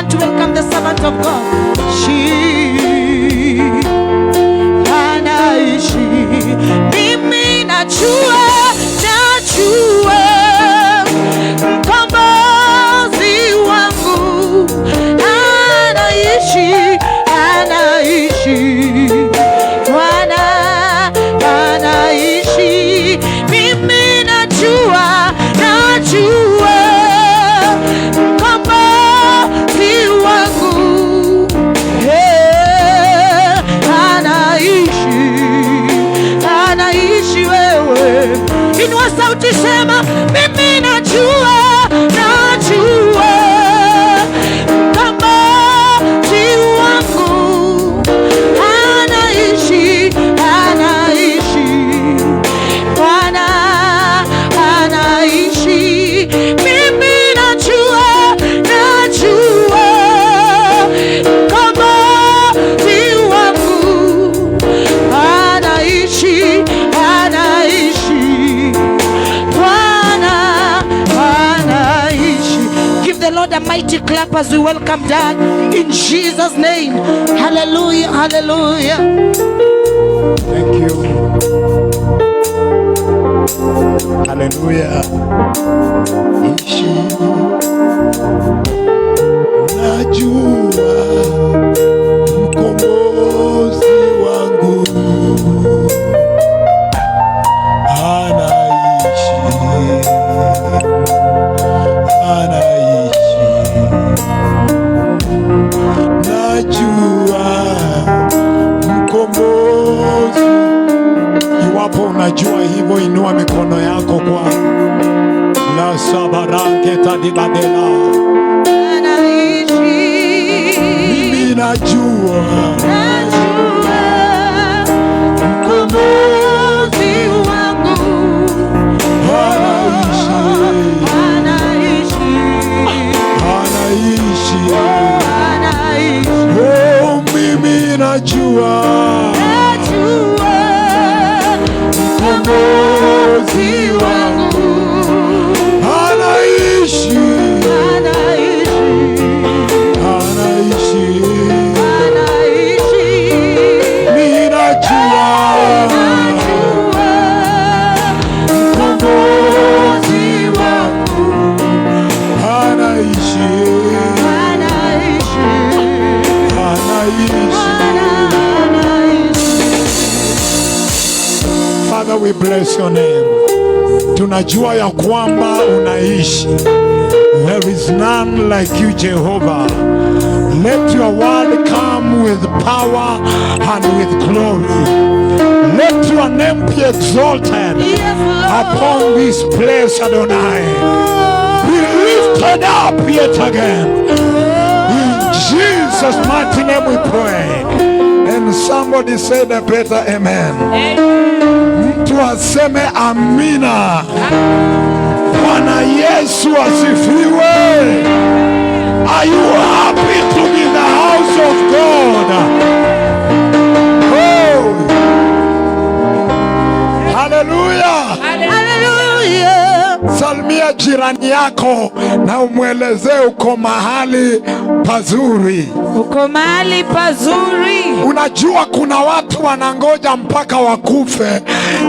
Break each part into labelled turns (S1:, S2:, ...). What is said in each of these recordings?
S1: To welcome the servant of God. She anaishi, mimi najua mkombozi wangu anaishi, Bwana anaishi, mimi najua Inua sauti sema, mimi najua mkombozi wangu anaishi, Bwana anaishi, mimi najua mkombozi wangu anaishi. The Lord a mighty clap as we welcome Dad in Jesus' name. Hallelujah, hallelujah.
S2: Thank you. Hallelujah. Najua mkombozi wangu Unajua hivyo, inua mikono yako kwa la sabaranke tadibadela. Mimi najua
S1: mkombozi wangu anaishi.
S2: Oh, mimi najua mkombozi wangu anaishi, mimi najua mkombozi wangu anaishi. Father, we bless your name. Tunajua ya kwamba unaishi. There is none like you, Jehovah. Let your word come with power and with glory. Let your name be exalted upon this place, Adonai. Be lifted up yet again. In Jesus' mighty name we pray. And somebody said a better amen. Mtu aseme amina. Bwana Yesu asifiwe. Are you happy to be in the house of God? Oh. Hallelujah.
S1: Hallelujah.
S2: Salimia jirani yako na umwelezee uko mahali pazuri.
S1: Uko mahali pazuri.
S2: Unajua kuna watu wanangoja mpaka wakufe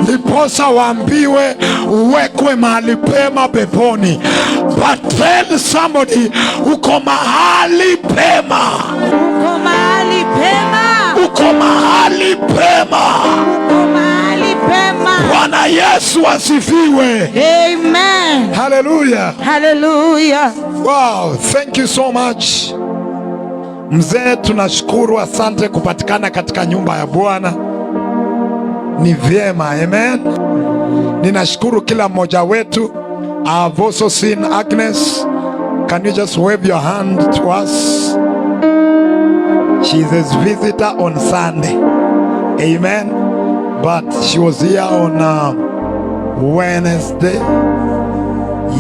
S2: ndiposa waambiwe uwekwe mahali pema peponi. But tell somebody uko mahali pema.
S1: Uko mahali pema.
S2: Uko mahali pema.
S1: Uko mahali pema.
S2: Bwana Yesu asifiwe.
S1: Amen.
S2: Hallelujah.
S1: Hallelujah.
S2: Wow, thank you so much. Mzee, tunashukuru, asante kupatikana katika nyumba ya Bwana. Ni vyema, amen. Ninashukuru kila mmoja wetu. I've also seen Agnes. Can you just wave your hand to us? She's a visitor on Sunday. Amen. But she was here on Wednesday.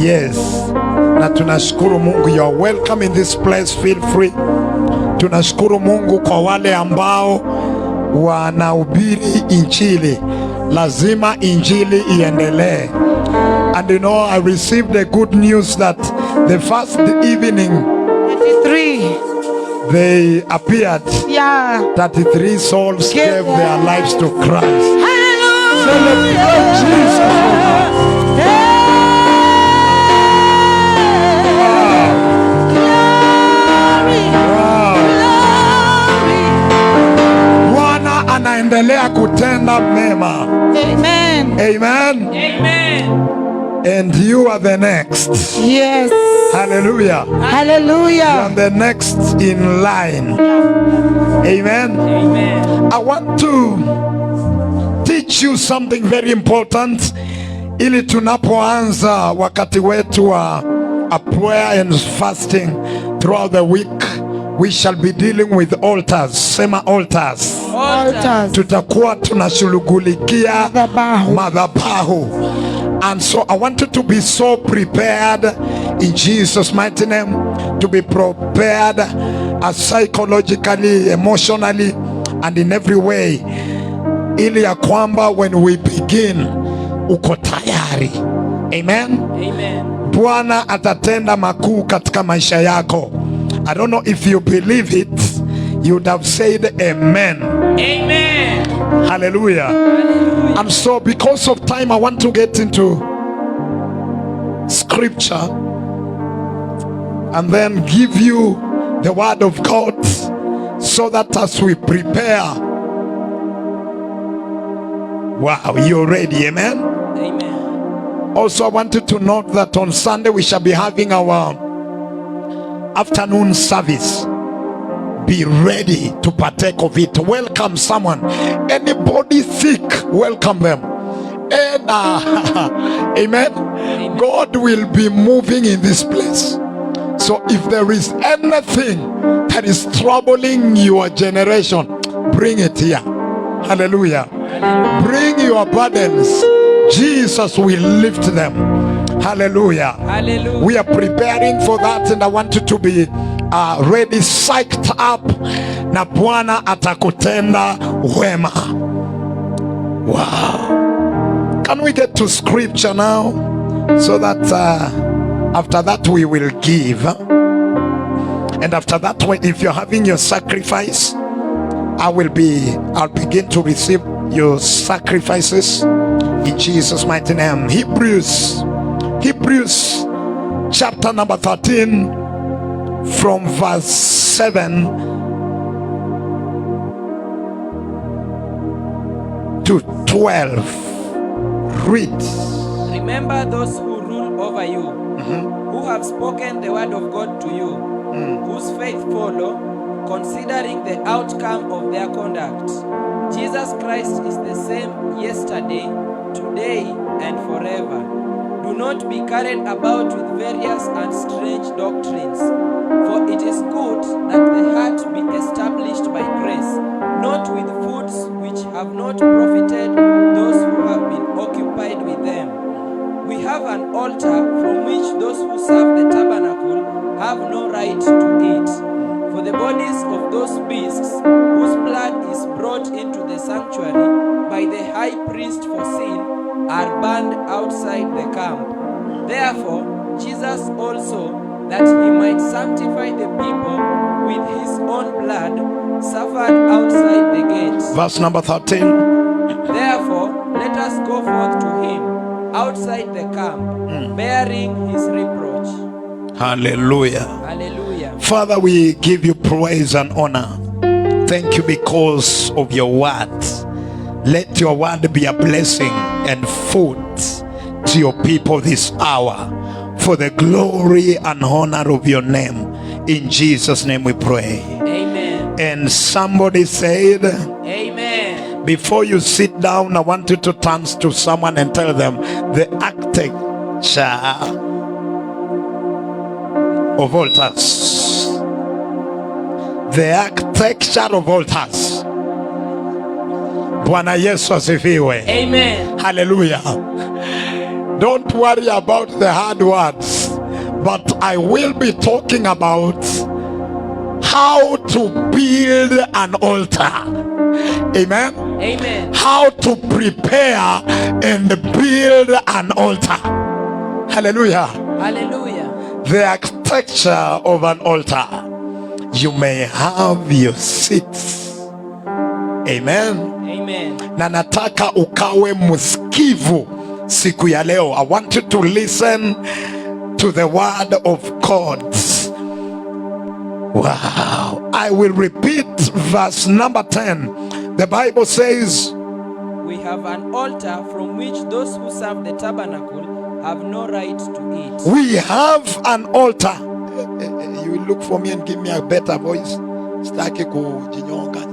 S2: Yes. Na tunashukuru Mungu. You are welcome in this place. Feel free. Tunashukuru Mungu kwa wale ambao wanahubiri injili. Lazima injili iendelee. And you know, I received the good news that the first evening
S1: 33.
S2: they appeared.
S1: Yeah.
S2: 33 souls gave their lives to Christ.
S1: Hallelujah.
S2: Celebrate Jesus. Bwana anaendelea kutenda mema.
S1: Amen.
S2: Amen.
S3: Amen.
S2: And you are the next.
S1: Yes.
S2: Hallelujah.
S1: Hallelujah.
S2: And the next in line. Amen.
S3: Amen.
S2: I want to teach you something very important, ili tunapoanza wakati wetu wa a prayer and fasting throughout the week, we shall be dealing with altars. Sema altars.
S1: Altars.
S2: Tutakuwa tunashughulikia madhabahu. And so I want you to be so prepared in Jesus' mighty name, to be prepared psychologically, emotionally, and in every way, ili ya kwamba when we begin uko tayari. Amen.
S3: Amen.
S2: Bwana atatenda makuu katika maisha yako. I don't know if you believe it, you would have said amen.
S3: Amen.
S2: Hallelujah. And so because of time, I want to get into scripture and then give you the word of God, so that as we prepare, wow, you're ready. Amen.
S3: Amen.
S2: Also, I wanted to note that on Sunday we shall be having our afternoon service. Be ready to partake of it. Welcome someone. Anybody sick, welcome them. And amen. God will be moving in this place. So if there is anything that is troubling your generation, bring it here. Hallelujah. Bring your burdens. Jesus will lift them. Hallelujah.
S3: Hallelujah.
S2: We are preparing for that, and I want you to be ready, psyched up. Na Bwana atakutenda wema. Wow. Can we get to scripture now, so that after that we will give, and after that, if you're having your sacrifice, I'll begin to receive your sacrifices in Jesus' mighty name. Hebrews chapter number 13, from verse 7 to 12. Read.
S3: Remember those who rule over you, who have spoken the word of God to you, whose faith follow, considering the outcome of their conduct. Jesus Christ is the same yesterday, today, and forever. Do not be carried about with various and strange doctrines, for it is good that the heart be established by grace, not with foods which have not profited those who have been occupied with them. We have an altar from which those who serve the tabernacle have no right to eat. For the bodies of those beasts whose blood is brought into the sanctuary by the high priest for sin are burned outside the camp. Therefore, Jesus also, that he might sanctify the people with his own blood, suffered outside the gates.
S2: Verse number 13.
S3: Therefore, let us go forth to him outside the camp, bearing his reproach.
S2: Hallelujah.
S3: Hallelujah.
S2: Father, we give you praise and honor. Thank you because of your word. Let your word be a blessing and food to your people this hour, for the glory and honor of your name. In Jesus' name we pray.
S3: Amen.
S2: And somebody said,
S3: Amen.
S2: before you sit down, I want you to turn to someone and tell them the architecture of altars. The architecture of altars. Bwana Yesu asifiwe.
S3: Amen.
S2: Hallelujah. Don't worry about the hard words, but I will be talking about how to build an altar. Amen.
S3: Amen.
S2: How to prepare and build an altar. Hallelujah.
S3: Hallelujah.
S2: The architecture of an altar. You may have your seats. Amen.
S3: Amen.
S2: Na nataka ukawe msikivu siku ya leo. I want you to listen to the word of God. Wow. I will repeat verse number 10. The Bible says,
S3: We have an altar from which those who serve the tabernacle have no right to eat.
S2: we have an altar. You will look for me and give me a better voice. Sitaki kujinyonga.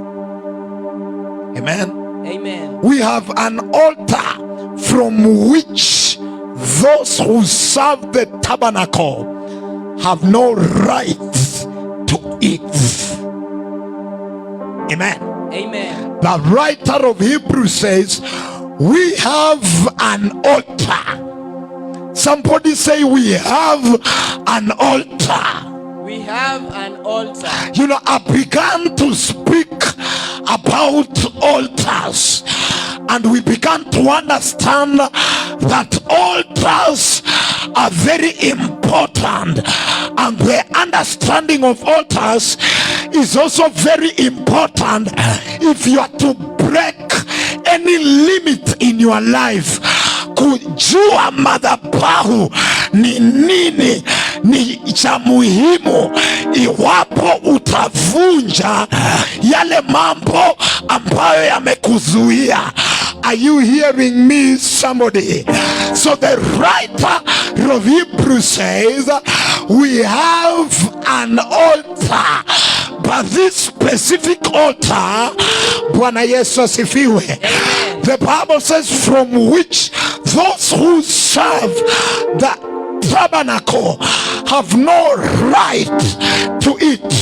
S2: Amen.
S3: Amen.
S2: We have an altar from which those who serve the tabernacle have no right to eat. Amen.
S3: Amen.
S2: The writer of Hebrews says, we have an altar. Somebody say, we have an altar.
S3: We have an altar.
S2: You know, I began to speak about altars, and we began to understand that altars are very important, and the understanding of altars is also very important if you are to break any limit in your life. Kujua madhabahu ni nini ni cha muhimu iwapo utavunja yale mambo ambayo yamekuzuia. Are you hearing me, somebody? So the writer of Hebrews says, we have an altar, but this specific altar, Bwana Yesu asifiwe, the Bible says, from which those who serve the tabernacle have no right to eat.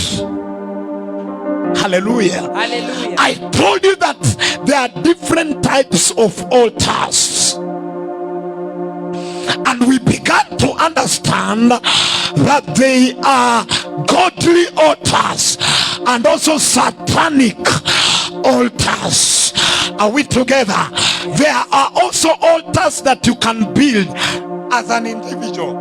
S2: Hallelujah.
S3: Hallelujah.
S2: I told you that there are different types of altars, and we began to understand that they are godly altars and also satanic altars. Are we together? There are also altars that you can build as an individual.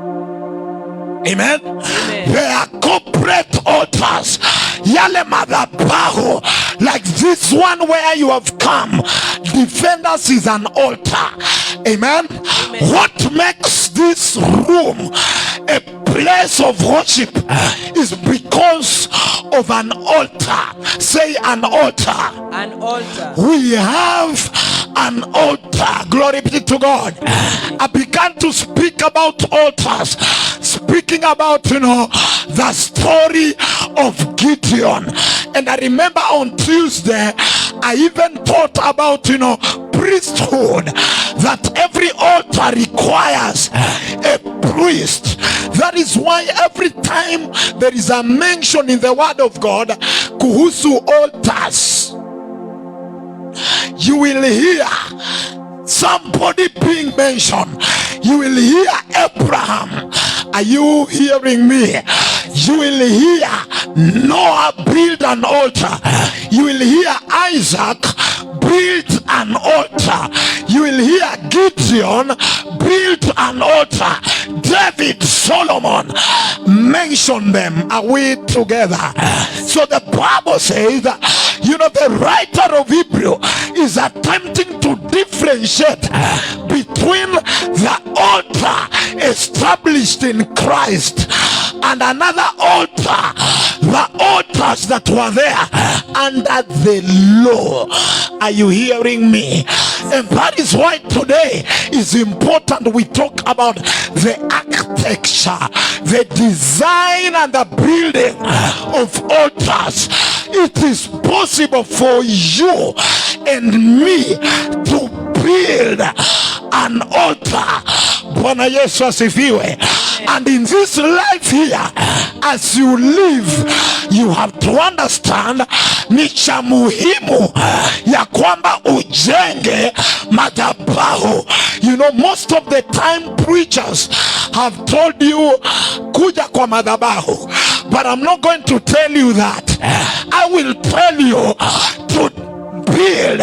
S2: Amen. There are corporate altars. Yale madhabahu, like this one where you have come. Defenders is an altar. Amen. What makes this room a place of worship is because of an altar. Say an altar.
S3: An altar.
S2: We have an altar. Glory be to God. I began to speak about altars, speaking about, the story of Gideon. And I remember on Tuesday, I even taught about, priesthood, that every altar requires a priest. That is why every time there is a mention in the word of God, kuhusu altars, you will hear somebody being mentioned. You will hear Abraham. Are you hearing me? You will hear Noah build an altar. You will hear Isaac build an altar. You will hear Gideon build an altar. David, Solomon, mention them. Are we together? So the Bible says that, the writer of Hebrew is attempting to differentiate between the altar established in Christ and another altar, the altars that were there under the law. Are you hearing me? And that is why today is important we talk about the architecture, the design and the building of altars. It is possible for you and me to build an altar. Bwana Yesu asifiwe. And in this life here, as you live, you have to understand ni cha muhimu ya kwamba ujenge madhabahu. You know, most of the time preachers have told you kuja kwa madhabahu, but I'm not going to tell you that. I will tell you to build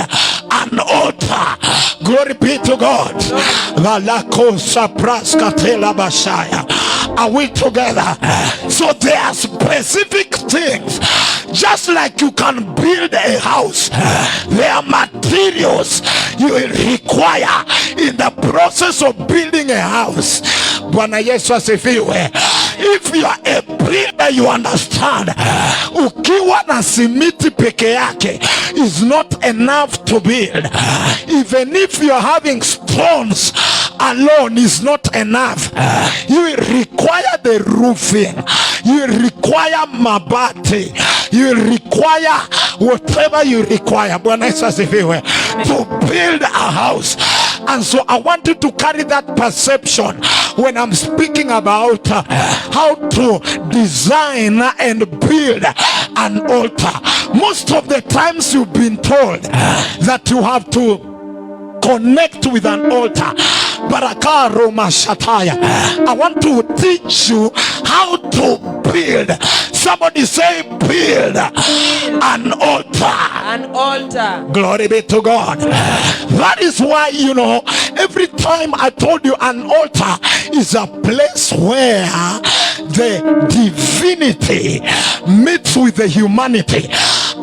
S2: an altar. Glory be to God. Are we together? So there are specific things. Just like you can build a house, there are materials you will require in the process of building a house. Bwana Yesu asifiwe. If you are a builder, you understand, ukiwa na simiti peke yake is not enough to build. Even if you are having stones alone is not enough. You will require the roofing, you will require mabati, you will require whatever you require, Bwana Yesu asifiwe, to build a house. And so I want you to carry that perception when I'm speaking about how to design and build an altar. Most of the times you've been told that you have to connect with an altar. Barakaro Mashataya. I want to teach you how to build. Somebody say build an altar.
S3: An altar.
S2: Glory be to God. That is why, you know, every time I told you an altar is a place where the divinity meets with the humanity.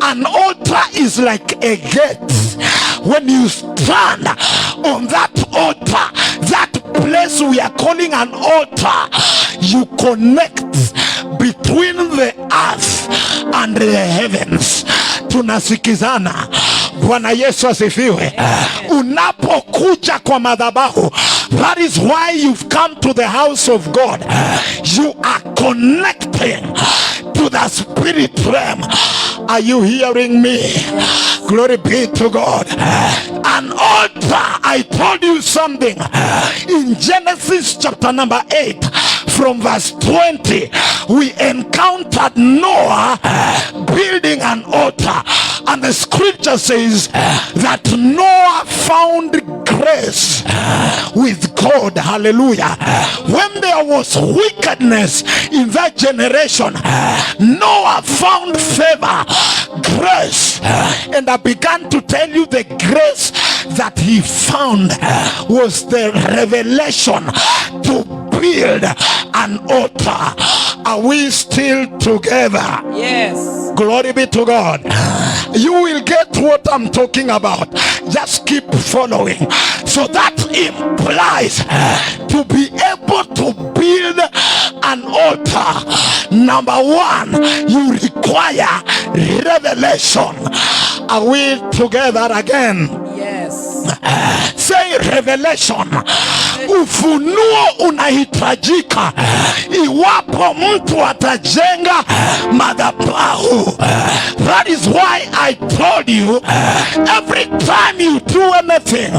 S2: An altar is like a gate. When you stand on that altar, that place we are calling an altar, you connect between the earth and the heavens. Tunasikizana. Bwana Yesu asifiwe. Unapokuja kwa madhabahu, that is why you've come to the house of God. You are connecting to the spirit realm. Are you hearing me? Glory be to God. An altar, I told you something in Genesis chapter number 8 from verse 20. We encountered Noah building an altar, and the scripture says that Noah found grace with God. Hallelujah. When there was wickedness in that generation, Noah found favor, grace. And I began to tell you the grace that he found was the revelation to build an altar. Are we still together?
S3: Yes.
S2: Glory be to God. You will get what I'm talking about. Just keep following. So that implies to be able to build an altar. Number one, you require revelation. Are we together again?
S3: Yes.
S2: Say revelation. Ufunuo unahitajika iwapo mtu atajenga madhabahu. That is why I told you, every time you do anything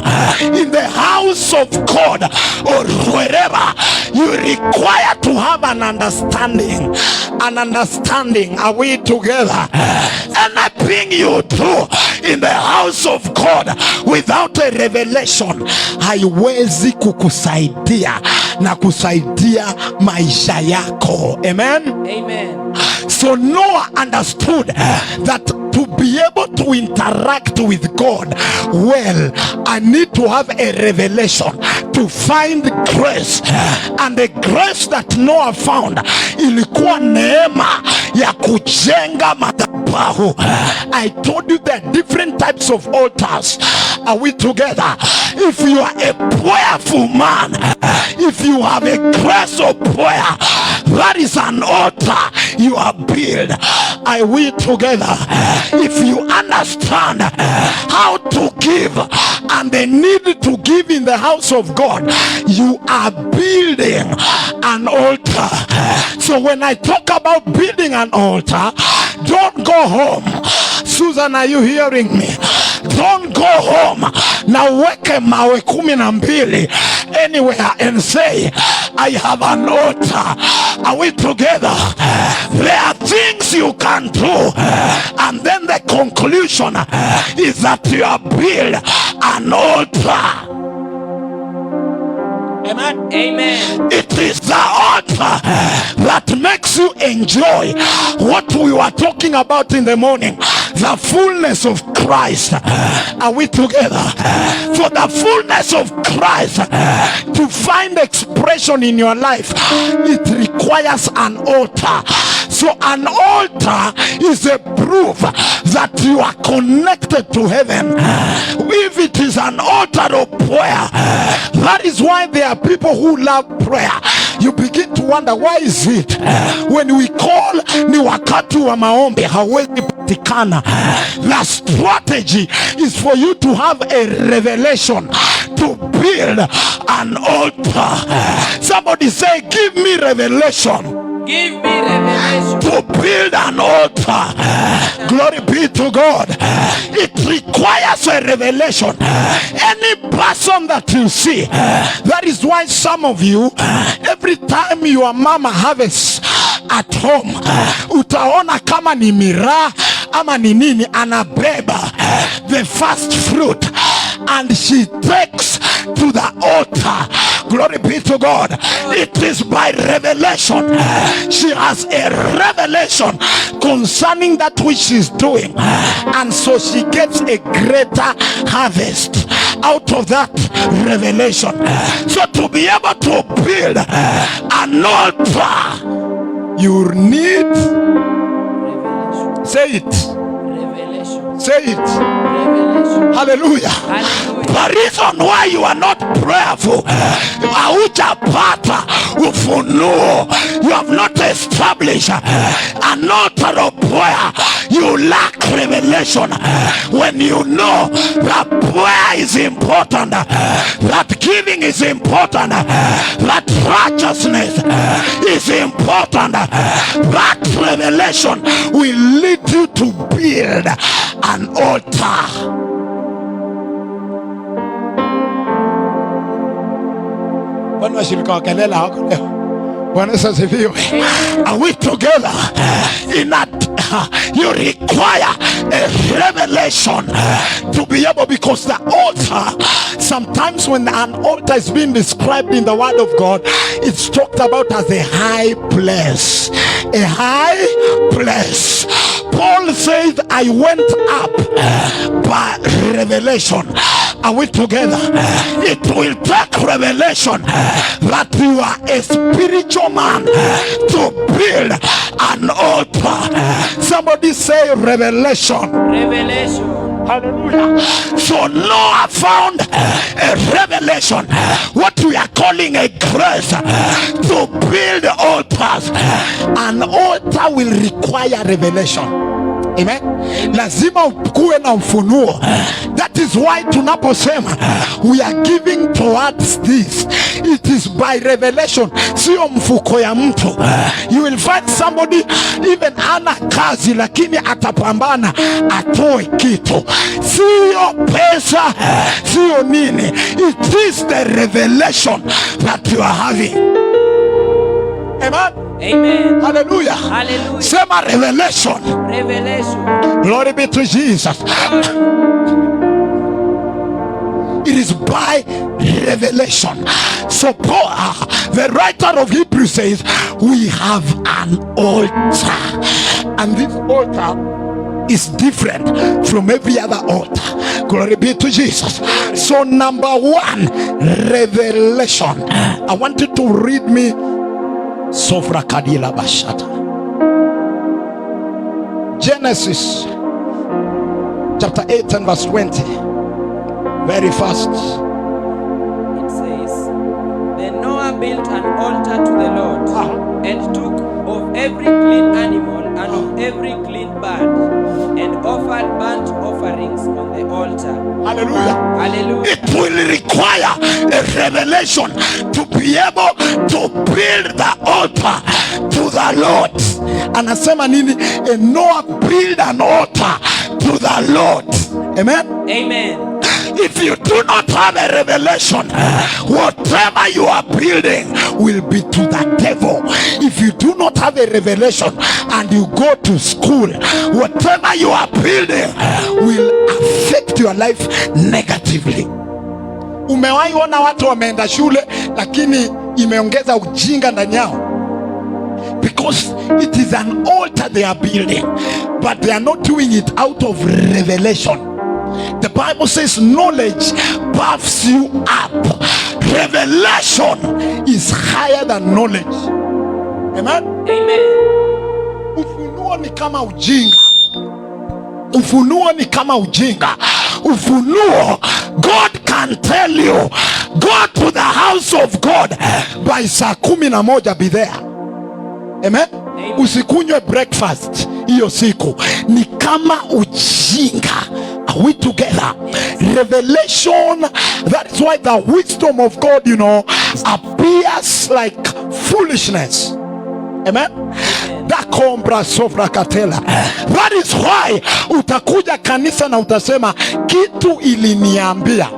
S2: in the house of God or wherever, you require to have an understanding. An understanding. Are we together? Anything you do in the house of God without a revelation haiwezi kukusaidia na kusaidia maisha yako. Amen?
S3: Amen.
S2: So Noah understood that to be able to interact with God well, I need to have a revelation to find grace. And the grace that Noah found ilikuwa neema ya kujenga madhabahu. I told you there are different types of altars. Are we together? If you are a prayerful man, if you have a grace of prayer, that is an altar you are built. Are we together? If you understand how to give and the need to give in the house of God, you are building an altar. So when I talk about building an altar, don't go home. Susan, are you hearing me? Don't go home na uweke mawe 12 anywhere and say, I have an altar. Are we together? There are things you can do, and then the conclusion is that you have built an altar. Amen.
S3: Amen.
S2: It is the altar that makes you enjoy what we were talking about in the morning, the fullness of Christ. Are we together? For the fullness of Christ to find expression in your life, it requires an altar. So an altar is a proof that you are connected to heaven. If it is an altar of prayer, that is why there are people who love prayer. You begin to wonder, why is it when we call ni wakati wa maombi hawezi patikana? The strategy is for you to have a revelation, to build an altar. Somebody say, give me revelation.
S3: Give me revelation.
S2: To build an altar. Glory be to God. It requires a revelation. Any person that you see, that is why some of you, every time your mama harvests at home, utaona kama ni miraa ama ni nini, anabeba the first fruit and she takes to the altar. Glory be to God. It is by revelation. She has a revelation concerning that which she's doing, and so she gets a greater harvest out of that revelation. So to be able to build an altar, you need
S3: Revelation.
S2: say it.
S3: Revelation.
S2: Say it.
S3: Revelation.
S2: Hallelujah.
S3: Hallelujah.
S2: The reason why you are not prayerful, haujapata ufunuo, you have not established an altar of prayer, you lack revelation. When you know that prayer is important, that giving is important, that righteousness is important, that revelation will lead you to build an altar. Bwana washirika wa kelele hako leo. Bwana Yesu asifiwe. Are we together in that you require a revelation to be able, because the altar, sometimes when an altar is being described in the word of God, it's talked about as a high place. A high place. Paul says, I went up by revelation. Are we together? It will take revelation that you are a spiritual man to build an altar. Somebody say revelation.
S3: Revelation.
S2: Hallelujah. So Noah found a revelation, what we are calling a grace, to build altars. An altar will require revelation. Amen. Lazima kuwe na ufunuo. That is why tunaposema we are giving towards this, it is by revelation. Sio mfuko ya mtu. You will find somebody even ana kazi lakini atapambana atoe kitu. Sio pesa, sio nini. It is the revelation that you are having. Amen.
S3: Amen.
S2: Hallelujah.
S3: Hallelujah.
S2: Sema revelation.
S3: Revelation.
S2: Glory be to Jesus. It is by revelation. So Paul, the writer of Hebrews, says we have an altar, and this altar is different from every other altar. Glory be to Jesus. So number one, revelation. I want you to read me Sofra Kadila Bashata, Genesis chapter 8 and verse 20. Very fast.
S3: It says, Then Noah built an altar to the Lord, and took of every clean animal and of every clean bird, and offered burnt offerings on the altar.
S2: Hallelujah.
S3: Hallelujah.
S2: It will require a revelation to be able to build the altar to the Lord. Anasema nini? And Noah built an altar to the Lord. Amen.
S3: Amen.
S2: If you do not have a revelation, whatever you are building will be to the devil. If you do not have a revelation and you go to school, whatever you are building will affect your life negatively. Umewahi ona watu wameenda shule lakini imeongeza ujinga ndani yao? Because it is an altar they are building, but they are not doing it out of revelation. The Bible says knowledge puffs you up. Revelation is higher than knowledge. Amen.
S3: Amen.
S2: Ufunuo ni kama ujinga. Ufunuo ni kama ujinga. Ufunuo, God can tell you, go to the house of God by saa 11 be there. Amen.
S3: Amen.
S2: Usikunywe breakfast hiyo siku. Ni kama ujinga. Are we together? Revelation, that is why the wisdom of God, appears like foolishness. Amen. That is why utakuja kanisa na utasema kitu iliniambia,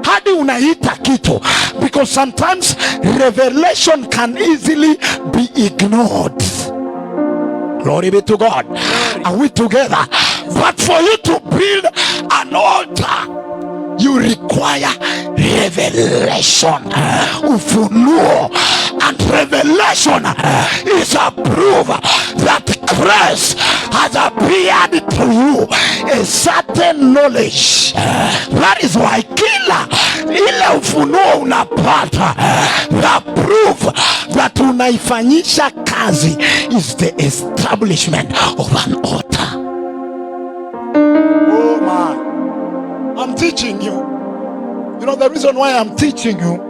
S2: hadi unaita kitu, because sometimes revelation can easily be ignored. Glory be to God. Are we together? But for you to build an altar, you require revelation. Ufunuo. And revelation is a proof that Christ has appeared to you, a certain knowledge. That is why kila ile ufunuo unapata, the proof that unaifanyisha kazi is the establishment of an altar. Oh man, I'm teaching you. The reason why I'm teaching you,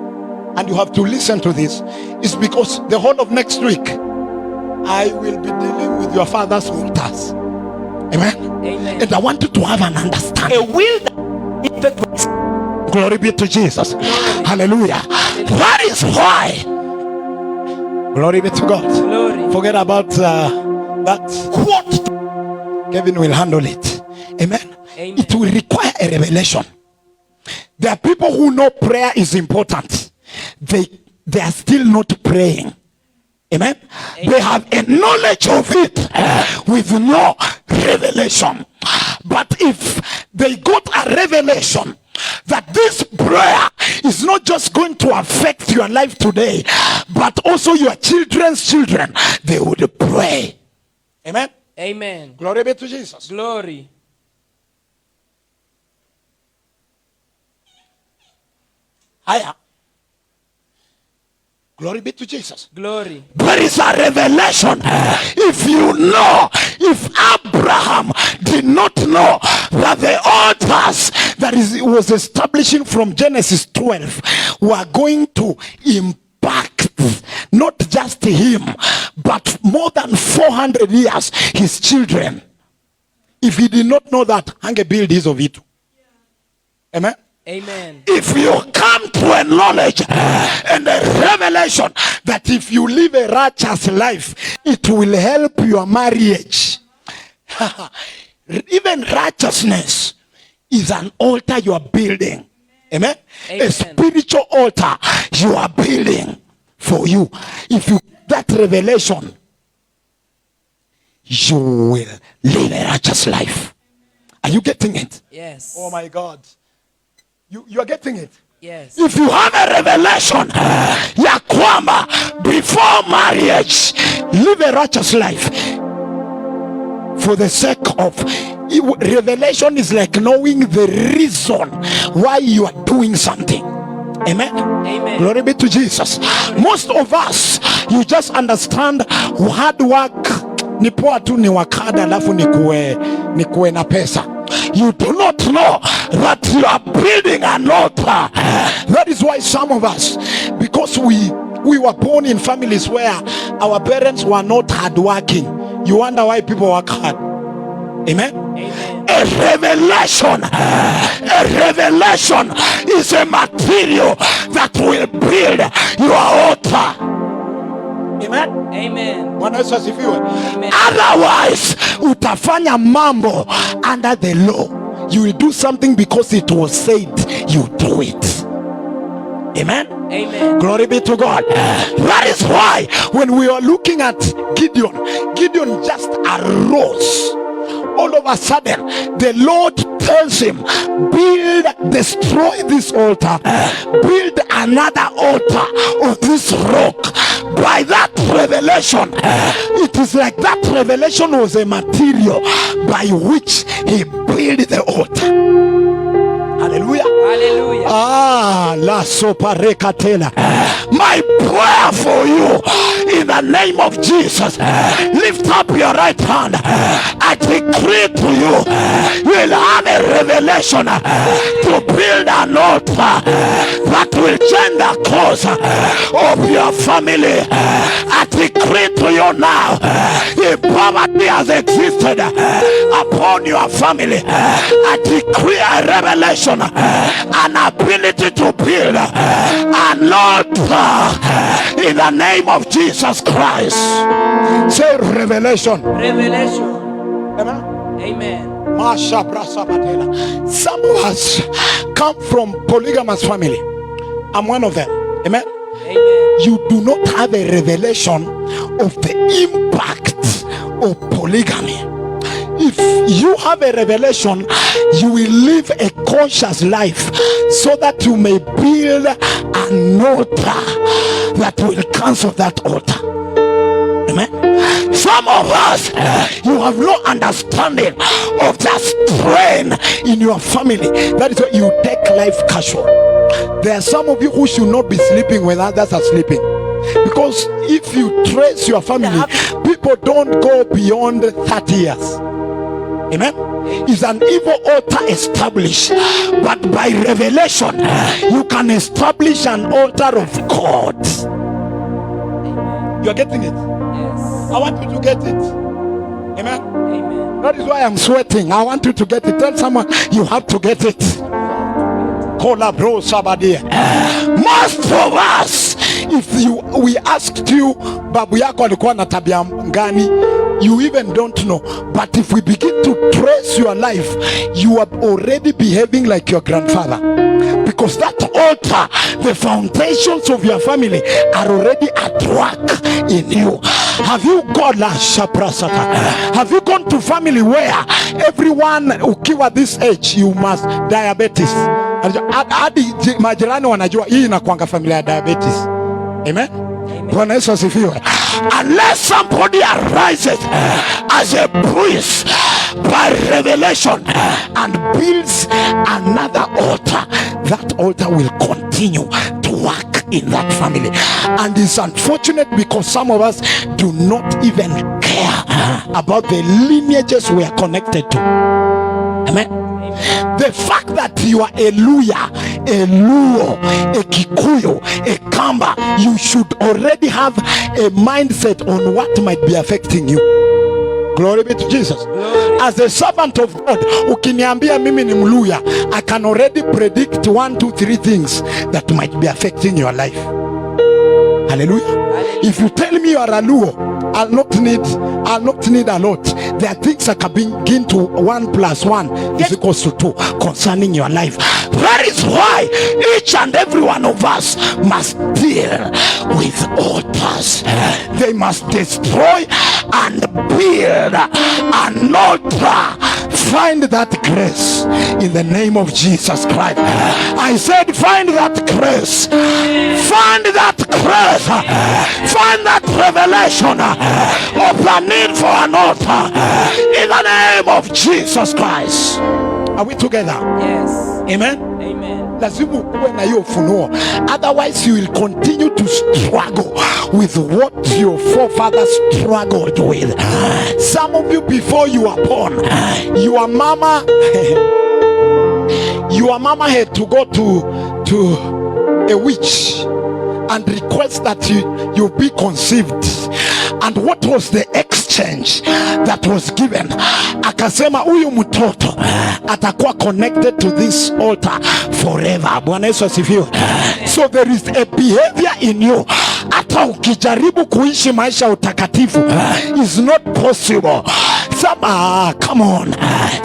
S2: and you have to listen to this, is because the whole of next week I will be dealing with your father's altars. Amen.
S3: Amen.
S2: And I want you to have an understanding.
S3: A will that
S2: glory be to Jesus. Hallelujah. That is why, glory be to God.
S3: Glory.
S2: Forget about that quote. Kevin will handle it. Amen.
S3: Amen.
S2: It will require a revelation. There are people who know prayer is important. They are still not praying. Amen.
S3: Amen.
S2: They have a knowledge of it with no revelation. But if they got a revelation that this prayer is not just going to affect your life today, but also your children's children, they would pray. Amen.
S3: Amen.
S2: Glory be to Jesus.
S3: Glory.
S2: Higher. Glory be to Jesus.
S3: Glory.
S2: There is a revelation. If you know, if Abraham did not know that the altars that was establishing from Genesis 12 were going to impact not just him, but more than 400 years his children. If he did not know that, hange build his of it. Amen.
S3: Amen.
S2: If you come to a knowledge and a revelation that if you live a righteous life, it will help your marriage. Even righteousness is an altar you are building. Amen?
S3: Amen.
S2: A spiritual altar you are building for you. If you get that revelation, you will live a righteous life. Are you getting it?
S3: Yes.
S2: Oh my God. You are getting it?
S3: Yes.
S2: If you have a revelation ya kwamba before marriage live a righteous life for the sake of revelation is like knowing the reason why you are doing something. Amen.
S3: Amen.
S2: Glory be to Jesus. Most of us, you just understand hard work ni poa tu, ni wakada alafu nikuwe na pesa. You do not know that you are building an altar. That is why some of us, because we were born in families where our parents were not hardworking, you wonder why people work hard. Amen.
S3: Amen.
S2: A revelation is a material that will build your altar. Amen.
S3: Amen.
S2: Bwana Yesu asifiwe.
S3: Amen.
S2: Otherwise utafanya mambo under the law. You will do something because it was said you do it. Amen.
S3: Amen.
S2: Glory be to God. That is why when we are looking at Gideon just arose. All of a sudden, the Lord tells him, destroy this altar, build another altar on this rock. By that revelation, it is like that revelation was a material by which he built the altar. Hallelujah.
S3: Hallelujah.
S2: La soparekatela. My prayer for you in the name of Jesus, lift up your right hand. I decree to you, you will have a revelation to build an altar that will change the course of your family. I decree to you now, if poverty has existed upon your family, I decree a revelation, an ability to build an altar in the name of Jesus Christ. Say revelation.
S3: Revelation.
S2: Amen.
S3: Amen.
S2: Some of us come from polygamous family. I'm one of them. Amen.
S3: Amen.
S2: You do not have a revelation of the impact of polygamy. If you have a revelation, you will live a conscious life so that you may build an altar that will cancel that altar. Amen. Some of us, you have no understanding of that strain in your family. That is why you take life casual. There are some of you who should not be sleeping when others are sleeping. Because if you trace your family, people don't go beyond 30 years. Amen. Is an evil altar established, but by revelation you can establish an altar of God. You are getting it?
S3: Yes.
S2: I want you to get it. Amen.
S3: Amen.
S2: That is why I'm sweating. I want you to get it. Tell someone you have to get it. Kola bro sabadia. Most of us, we asked you, babu yako alikuwa na tabia gani, you even don't know. But if we begin to trace your life, you are already behaving like your grandfather. Because that altar, the foundations of your family are already at work in you. Have you gone Have you gone to family where everyone ukiwa this age you must diabetes? Hadi majirani wanajua hii inakuanga familia ya diabetes. Amen. Bwana Yesu asifiwe. Unless somebody arises as a priest by revelation and builds another altar, that altar will continue to work in that family. And it's unfortunate because some of us do not even care about the lineages we are connected to. Amen. The fact that you are a Luya, a Luo, a Kikuyu, a Kamba, you should already have a mindset on what might be affecting you. Glory be to Jesus. As a servant of God, ukiniambia mimi ni Mluya, I can already predict 1, 2, 3 things that might be affecting your life. Hallelujah. If you tell me you are a Luo, I'll not need a lot. There are things that can begin to 1 + 1 is equals to 2 concerning your life. That is why each and every one of us must deal with altars. They must destroy and build an altar. Find that grace in the name of Jesus Christ. I said find that grace. Find that grace. Find that revelation of the need for an altar in the name of Jesus Christ. Are we together?
S3: Yes.
S2: Amen.
S3: Amen.
S2: Lazima ukuwe na hiyo ufunuo. Otherwise you will continue to struggle with what your forefathers struggled with. Some of you, before you were born, your mama had to go to a witch and request that you be conceived. And what was the exchange that was given? Akasema huyu mtoto atakuwa connected to this altar forever. Bwana Yesu asifiwe. So there is a behavior in you, hata ukijaribu kuishi maisha utakatifu is not possible. Come on.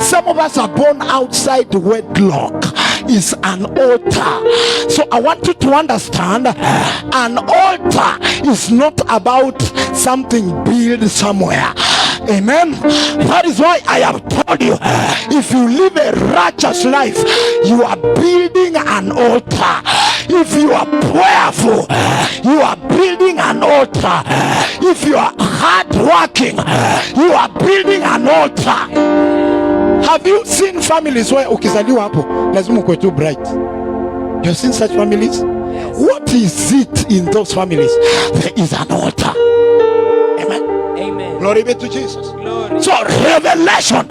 S2: Some of us are born outside the wedlock. Is an altar. So I want you to understand, an altar is not about something built somewhere. Amen. That is why I have told you, if you live a righteous life, you are building an altar. If you are prayerful, you are building an altar. If you are hardworking, you are building an altar. Have you seen families where ukizaliwa hapo lazima uwe too bright? You have seen such families? Yes. What is it in those families? There is an altar. Amen.
S3: Amen.
S2: Glory be to Jesus.
S3: Glory.
S2: So revelation,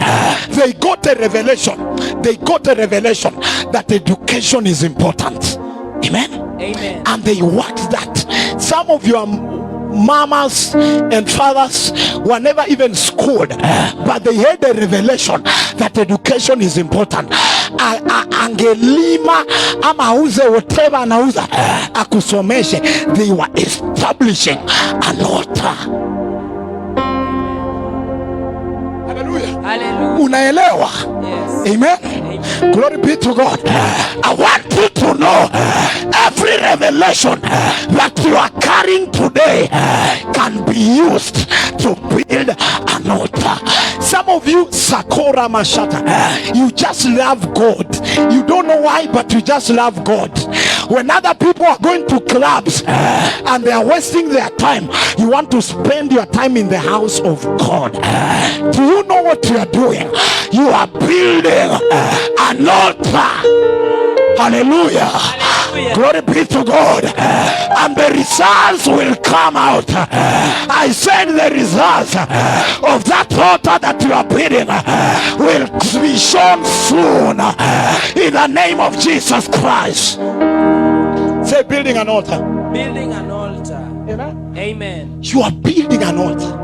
S2: they got a revelation. They got a revelation that education is important. Amen.
S3: Amen.
S2: And they worked that. Some of your mamas and fathers were never even schooled, but they had a revelation that education is important. Angelima ama auze whatever anauza akusomeshe. They were establishing an altar. Hallelujah.
S3: Hallelujah.
S2: Unaelewa?
S3: Yes.
S2: Amen.
S3: Amen.
S2: Glory be to God. I want you to know every revelation that you are carrying today can be used to build an altar. Some of you, Sakura Mashata, you just love God. You don't know why, but you just love God. When other people are going to clubs and they are wasting their time, you want to spend your time in the house of God. Do you know what you are doing? You are building an altar. Hallelujah.
S3: Hallelujah.
S2: Glory be to God. And the results will come out. I said the results of that altar that you are building will be shown soon in the name of Jesus Christ. Say building an altar.
S3: Building an altar.
S2: Amen.
S3: Amen.
S2: You are building an altar.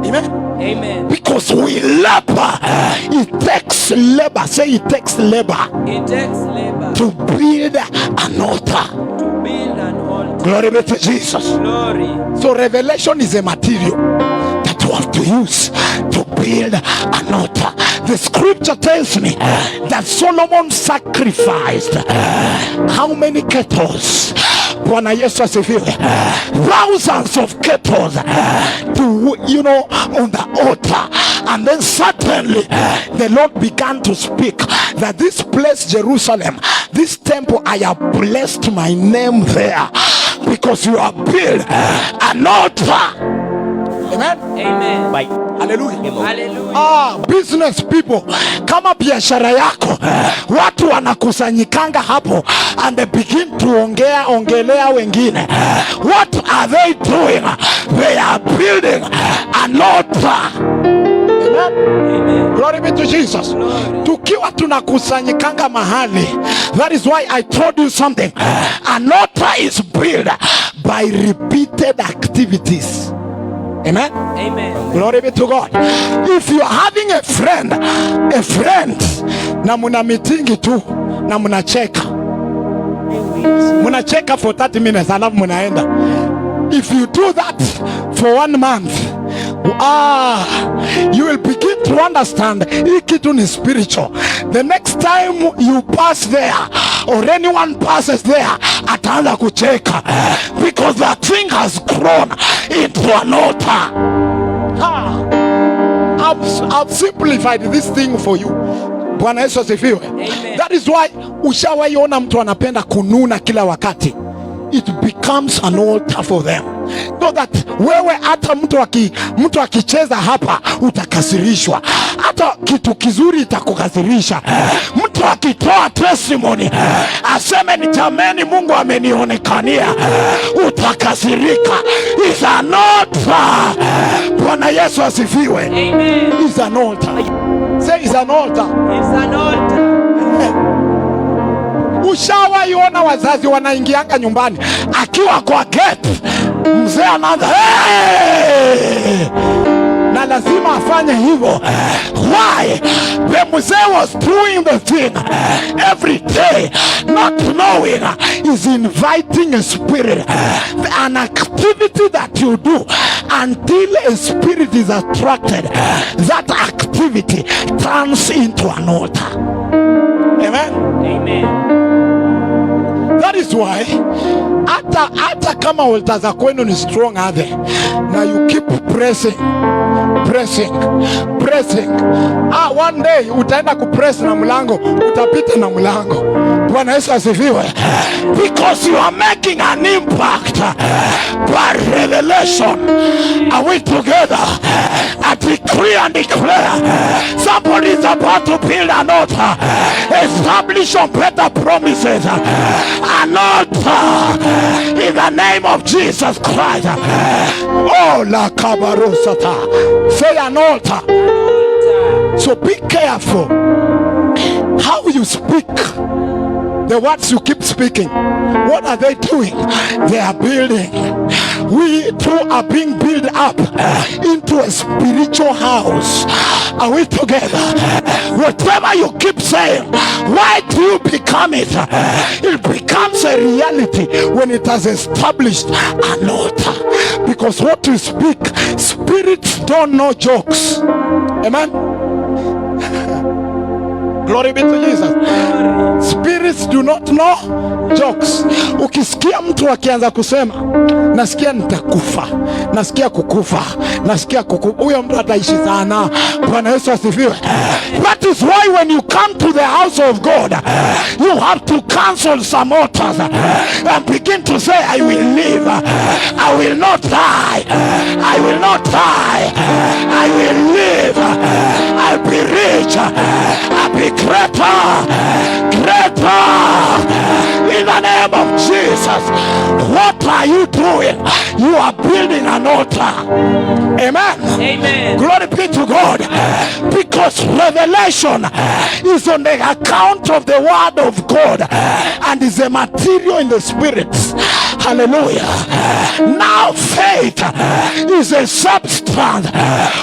S2: Amen.
S3: Amen.
S2: Because we labor. It takes labor. Say it takes labor.
S3: It takes labor
S2: To build an altar.
S3: to build an altar.
S2: Glory be to Jesus.
S3: Glory.
S2: So revelation is a material that you have to use to build an altar. The scripture tells me that Solomon sacrificed how many kettles? Bwana Yesu asifiwe. Thousands of kettles to, on the altar. And then suddenly the Lord began to speak that this place, Jerusalem, this temple, I have blessed my name there because you have built an altar. Amen.
S3: Amen.
S2: Bye. Hallelujah.
S3: Hallelujah.
S2: Business people, kama biashara yako watu wanakusanyikanga hapo and they begin to ongelea wengine. What are they doing? They are building an altar. Amen.
S3: Amen.
S2: Glory be to Jesus.
S3: Glory.
S2: Tukiwa tunakusanyikanga mahali, that is why I told you something. An altar is built by repeated activities. Amen.
S3: Amen.
S2: Glory be to God. If you are having a friend na muna meetingi tu na munacheka for 30 minutes alafu munaenda. If you do that for 1 month, you will begin to understand hii kitu ni spiritual. The next time you pass there or anyone passes there, ataanza kucheka because that thing has grown into an altar. I've simplified this thing for you. Bwana Yesu asifiwe. That is why ushawaiona mtu anapenda kununa kila wakati. It becomes an altar for them. So that wewe hata mtu akicheza hapa utakasirishwa. Hata kitu kizuri itakukasirisha. Mtu akitoa testimony aseme ni jameni Mungu amenionekania, utakasirika. Is an altar. Bwana Yesu asifiwe.
S3: Amen.
S2: Is an altar. Say is an altar.
S3: It's an altar.
S2: Ushawaiona wazazi wanaingianga nyumbani akiwa kwa gate, mzee anaanza hey! Na na lazima afanye hivyo. Why? The mzee was doing the thing every day, not knowing is inviting a spirit, an activity that you do until a spirit is attracted. That activity turns into an altar. Amen.
S3: Amen.
S2: That is why hata kama altar za kwenu ni strong ade, na you keep pressing. One day utaenda kupress na mlango, utapita na mlango. Bwana Yesu asifiwe. Because you are making an impact by revelation. Are we together? I decree and declare somebody is about to build an altar, establish on better promises, an altar in the name of Jesus Christ. Oh, la kabarosata. Say an altar. So be careful how you speak. The words you keep speaking, what are they doing? They are building. We too are being built up into a spiritual house. Are we together? Whatever you keep saying, why do you become it? It becomes a reality when it has established an altar. Because what you speak, spirits don't know jokes. Amen. Glory be to Jesus. Spirits do not know jokes. Ukisikia mtu akianza kusema nasikia nitakufa, nasikia kukufa, nasikia kukufa, huyo mtu ataishi sana. Bwana Yesu asifiwe. That is why when you come to the house of God, you have to cancel some altars and begin to say, I will live, I will not die, I will not die, I will live, I'll be rich, I'll be greater in the name of Jesus. What are you doing? You are building an altar. Amen.
S3: Amen.
S2: Glory be to God. Because revelation is on the account of the word of God and is a material in the spirits. Hallelujah. Now faith is a substance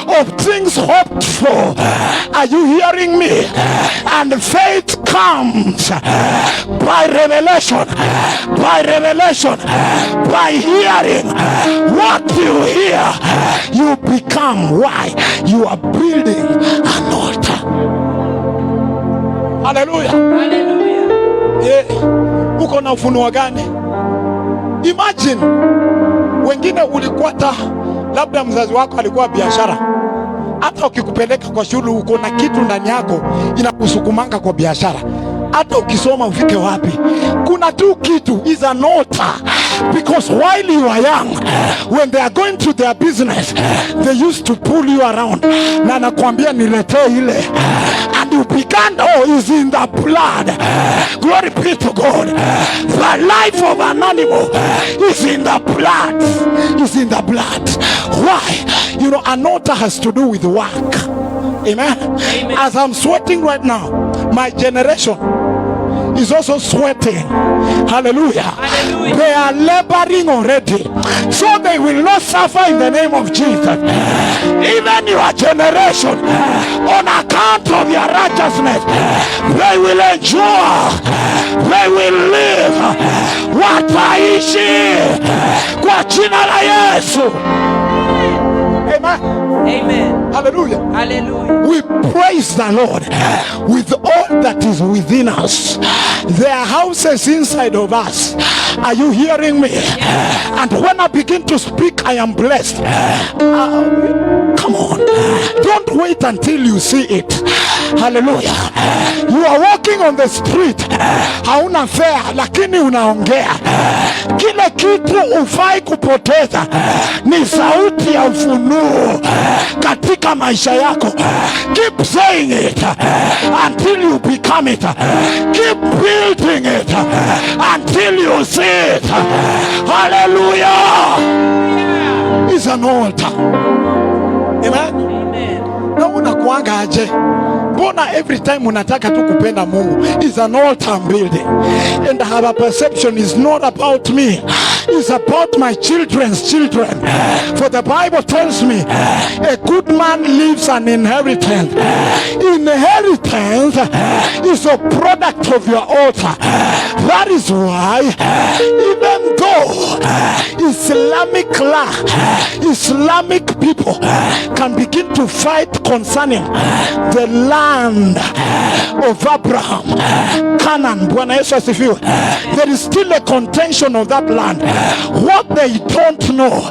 S2: of things hoped for. Are you hearing me? And faith comes by revelation, by hearing. What you hear, you become. Why? You are building an altar. Hallelujah.
S3: Hallelujah.
S2: Uko na ufunuo gani? Imagine wengine ulikuwa labda mzazi wako alikuwa biashara. Hata ukikupeleka kwa shule uko na kitu ndani yako inakusukumanga kwa biashara. Hata ukisoma ufike wapi, kuna tu kitu is an altar. Because while you are young, when they are going to their business, they used to pull you around. Na nakwambia niletee ile. And you began, oh, is in the blood. Glory be to God. The life of an animal is in the blood. Is in the blood. Why? You know, an altar has to do with work. Amen.
S3: Amen.
S2: As I'm sweating right now, my generation is also sweating. Hallelujah.
S3: Hallelujah.
S2: They are laboring already, so they will not suffer in the name of Jesus. Even your generation, on account of your righteousness, they will endure, they will live. Wataishi kwa jina la Yesu. Amen.
S3: Amen.
S2: Hallelujah.
S3: Hallelujah.
S2: We praise the Lord with all that is within us. There are houses inside of us. Are you hearing me? And when I begin to speak, I am blessed. Come on. Don't wait until you see it. Hallelujah. You are walking on the street. Hauna fare, lakini unaongea. Kile kitu ufai kupoteza ni sauti ya ufunuo katika maisha yako. Keep saying it until you become it. Keep building it until you see it. Hallelujah. It's an altar. Amen.
S3: Amen.
S2: Na unakuanga aje? Mbona every time unataka tu kupenda Mungu? Is an altar building. And our perception is not about me. is about my children's children. For the Bible tells me a good man leaves an inheritance. Inheritance is a product of your altar. That is why even though Islamic people can begin to fight concerning the land of Abraham, Canaan, Bwana Yesu asifiwe, there is still a contention of that land. What they don't know,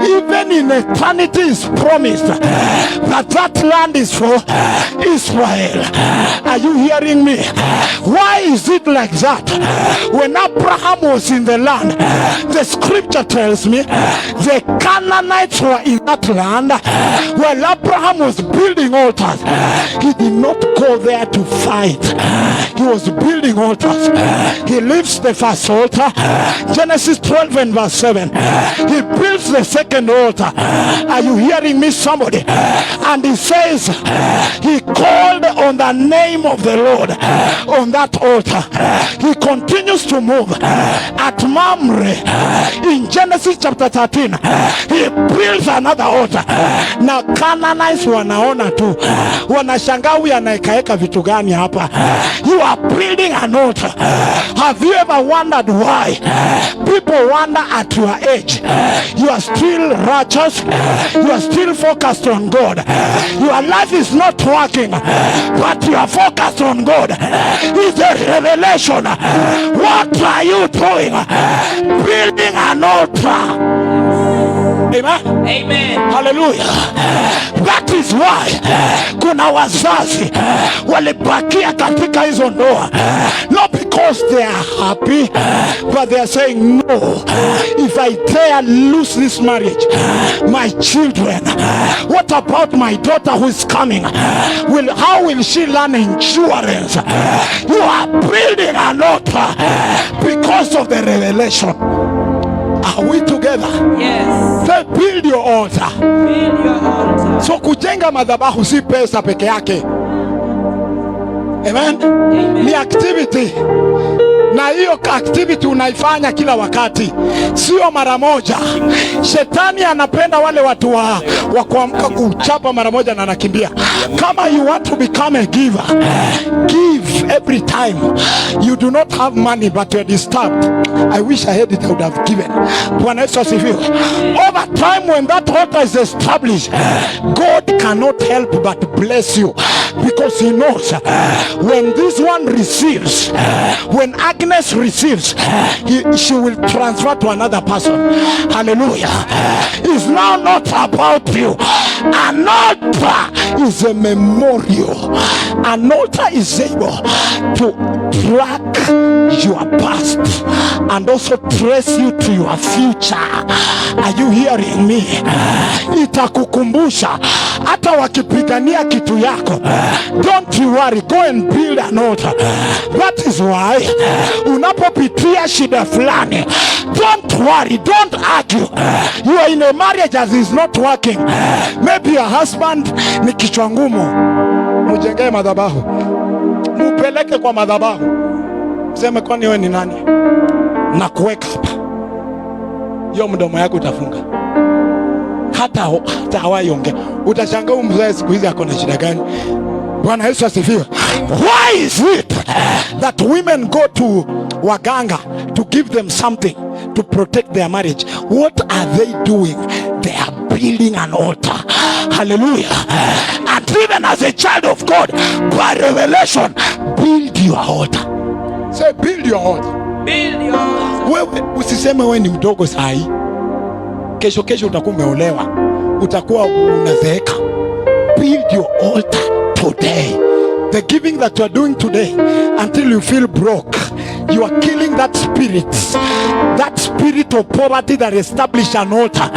S2: even in eternity is promised that that land is for Israel. Are you hearing me? Why is it like that? When Abraham was in the land, the scripture tells me the Canaanites were in that land. While Abraham was building altars, he did not go there to fight. He was building altars. He lifts the first altar, Genesis 12 and verse 7. He builds the second altar. Are you hearing me, somebody? And he says he called on the name of the Lord on that altar. He continues to move. At Mamre in Genesis chapter 13, he builds another altar. Na Canaanites wanaona tu, wanashangaa huyu anaekaeka vitu gani hapa? You are building an altar. Have you ever wondered why people wonder at your age? You are still righteous. You are still focused on God. Your life is not working, but you are focused on God. It's a revelation. What are you doing? Building an altar. Amen.
S3: Amen.
S2: Hallelujah. That is why kuna wazazi walibakia katika hizo ndoa, not because they are happy, but they are saying no, if I dare lose this marriage, my children, what about my daughter who is coming? How will she learn insurance? You are building an altar because of the revelation. Are we together?
S3: Yes.
S2: Say, build your altar.
S3: Build your altar.
S2: So kujenga madhabahu si pesa peke yake. Amen.
S3: Amen.
S2: Ni activity. Na hiyo activity unaifanya kila wakati, sio mara moja. Shetani anapenda wale watu wa kuamka kuchapa mara moja na anakimbia. Kama you want to become a giver, give every time. You do not have money but you are disturbed. I wish I had it, I would have given. Bwana Yesu asifiwe. Over time, when that altar is established, God cannot help but bless you, because he knows when this one receives, when Agnes receives, she will transfer to another person. Hallelujah. It's now not about you. An altar is a memorial. An altar is able to track your past and also trace you to your future. Are you hearing me? Itakukumbusha hata wakipigania kitu yako. Don't you worry, go and build an altar. That is why unapopitia shida fulani, don't worry, don't argue. You are in a marriage that is not working. Maybe your husband ni kichwa ngumu. Mujengee madhabahu, mupeleke kwa madhabahu, sema kwani wewe ni nani? Na kuweka hapa, hiyo mdomo yako utafunga. Hata hawaiongea. Utashangaa mzee siku hizi ako na shida gani? Bwana Yesu asifiwe. Why is it that women go to waganga to give them something to protect their marriage? What are they doing? They are building an altar. Hallelujah. And even as a child of God, by revelation, build your altar. Say, build your altar.
S3: Build your altar.
S2: Wewe usiseme wewe ni mdogo saa hii. Kesho utakuwa umeolewa, utakuwa unazeeka. Build your altar today. The giving that you are doing today, until you feel broke, you are killing that spirit of poverty that established an altar,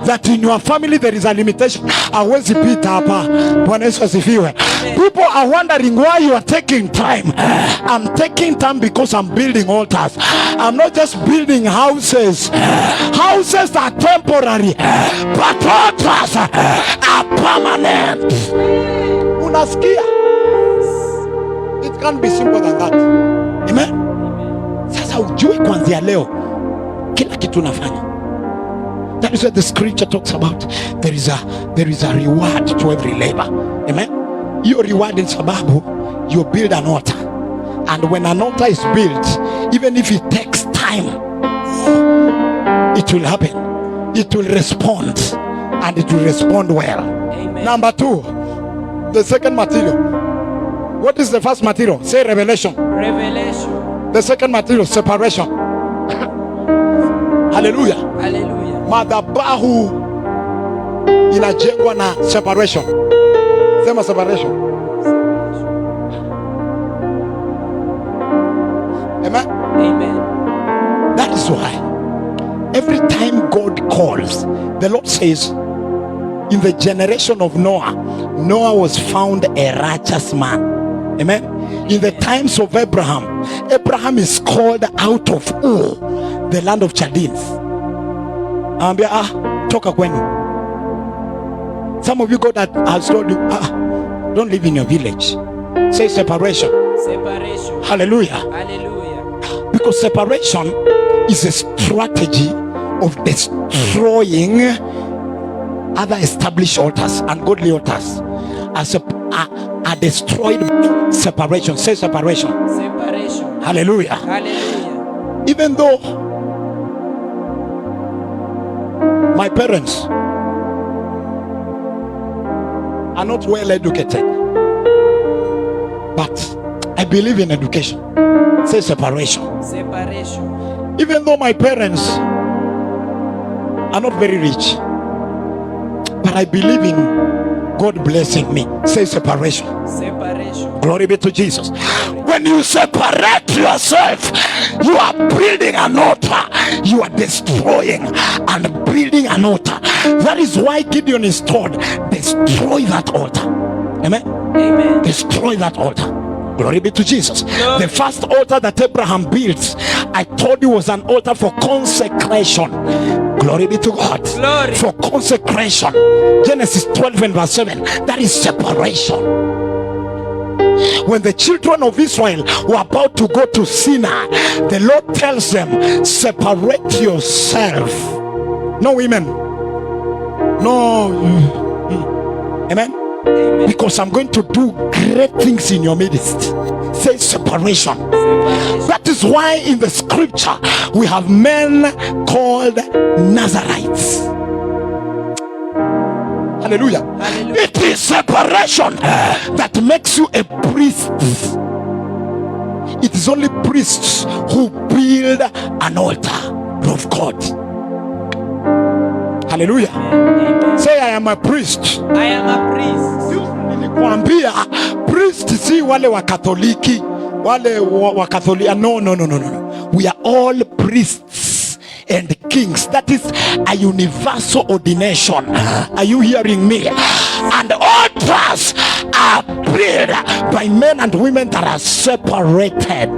S2: that in your family there is a limitation. Hawezi pita hapa. Bwana Yesu asifiwe. People are wondering why you are taking time. I'm taking time because I'm building altars. I'm not just building houses. Houses are temporary, but altars are permanent. Unasikia? It can't be simple than that. Amen. Sasa ujue kuanzia leo kila kitu tunafanya. That is what the scripture talks about. There is a reward to every labor. Amen. Your reward in sababu you build an altar, and when an altar is built, even if it takes time, it will happen. It will respond, and it will respond well.
S3: Amen.
S2: Number 2, the second material. What is the first material? Say revelation.
S3: Revelation.
S2: The second material, separation. Hallelujah.
S3: Hallelujah.
S2: Madhabahu inajengwa na separation. Sema separation. Amen.
S3: Amen.
S2: That is why every time God calls, the Lord says, in the generation of Noah, Noah was found a righteous man. Amen. In the times of Abraham, Abraham is called out of Ur, the land of Chaldeans. Ambia, toka kwenu. Some of you, God has told you, don't live in your village. Say separation.
S3: Separation.
S2: Hallelujah.
S3: Hallelujah.
S2: Because separation is a strategy of destroying other established altars and godly altars. As a destroyed separation. Say separation.
S3: Separation.
S2: Hallelujah.
S3: Hallelujah.
S2: Even though my parents are not well educated, but I believe in education. Say separation.
S3: Separation.
S2: Even though my parents are not very rich, but I believe in God blessing me. Say separation.
S3: Separation.
S2: Glory be to Jesus. When you separate yourself, you are building an altar. You are destroying and building an altar. That is why Gideon is told, destroy that altar. Amen.
S3: Amen.
S2: Destroy that altar. Glory be to Jesus.
S3: Glory.
S2: The first altar that Abraham built, I told you, was an altar for consecration. Glory be to God.
S3: Glory.
S2: For consecration. Genesis 12 and verse 7. That is separation. When the children of Israel were about to go to Sinai, the Lord tells them, separate yourself. No women. No. Amen.
S3: Amen.
S2: Because I'm going to do great things in your midst. Say separation.
S3: Separation.
S2: That is why in the scripture we have men called Nazarites. Hallelujah.
S3: Hallelujah.
S2: It is separation that makes you a priest. It is only priests who build an altar of God. Hallelujah.
S3: Amen.
S2: Say, I am a priest.
S3: I am a priest.
S2: Nilikwambia priest si wale wa Katoliki, wale wa Katolika. No. We are all priests and kings. That is a universal ordination. Are you hearing me? And altars are built by men and women that are separated.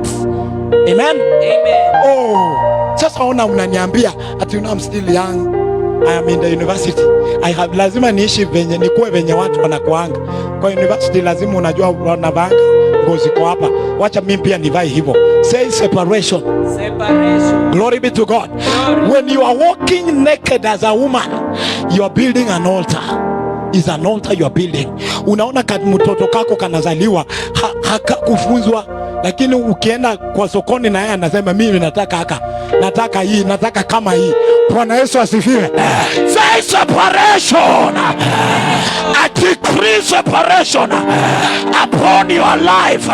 S2: Amen.
S3: Amen.
S2: Oh, sasa ona unaniambia ati I'm still young. I am in the university. Lazima niishi venye nikuwe venye watu wanakuanga. Kwa university lazima unajua wanavanga ngozi kwa hapa. Wacha mimi pia nivae hivyo. Say separation.
S3: Separation.
S2: Glory be to God.
S3: Glory.
S2: When you are walking naked as a woman, you are building an altar. Is an altar you are building. Unaona mtoto kako kanazaliwa hakakufunzwa, lakini ukienda kwa sokoni na yeye anasema mimi nataka haka, nataka hii, nataka kama hii. Bwana Yesu asifiwe. Say separation. I decree separation upon your life.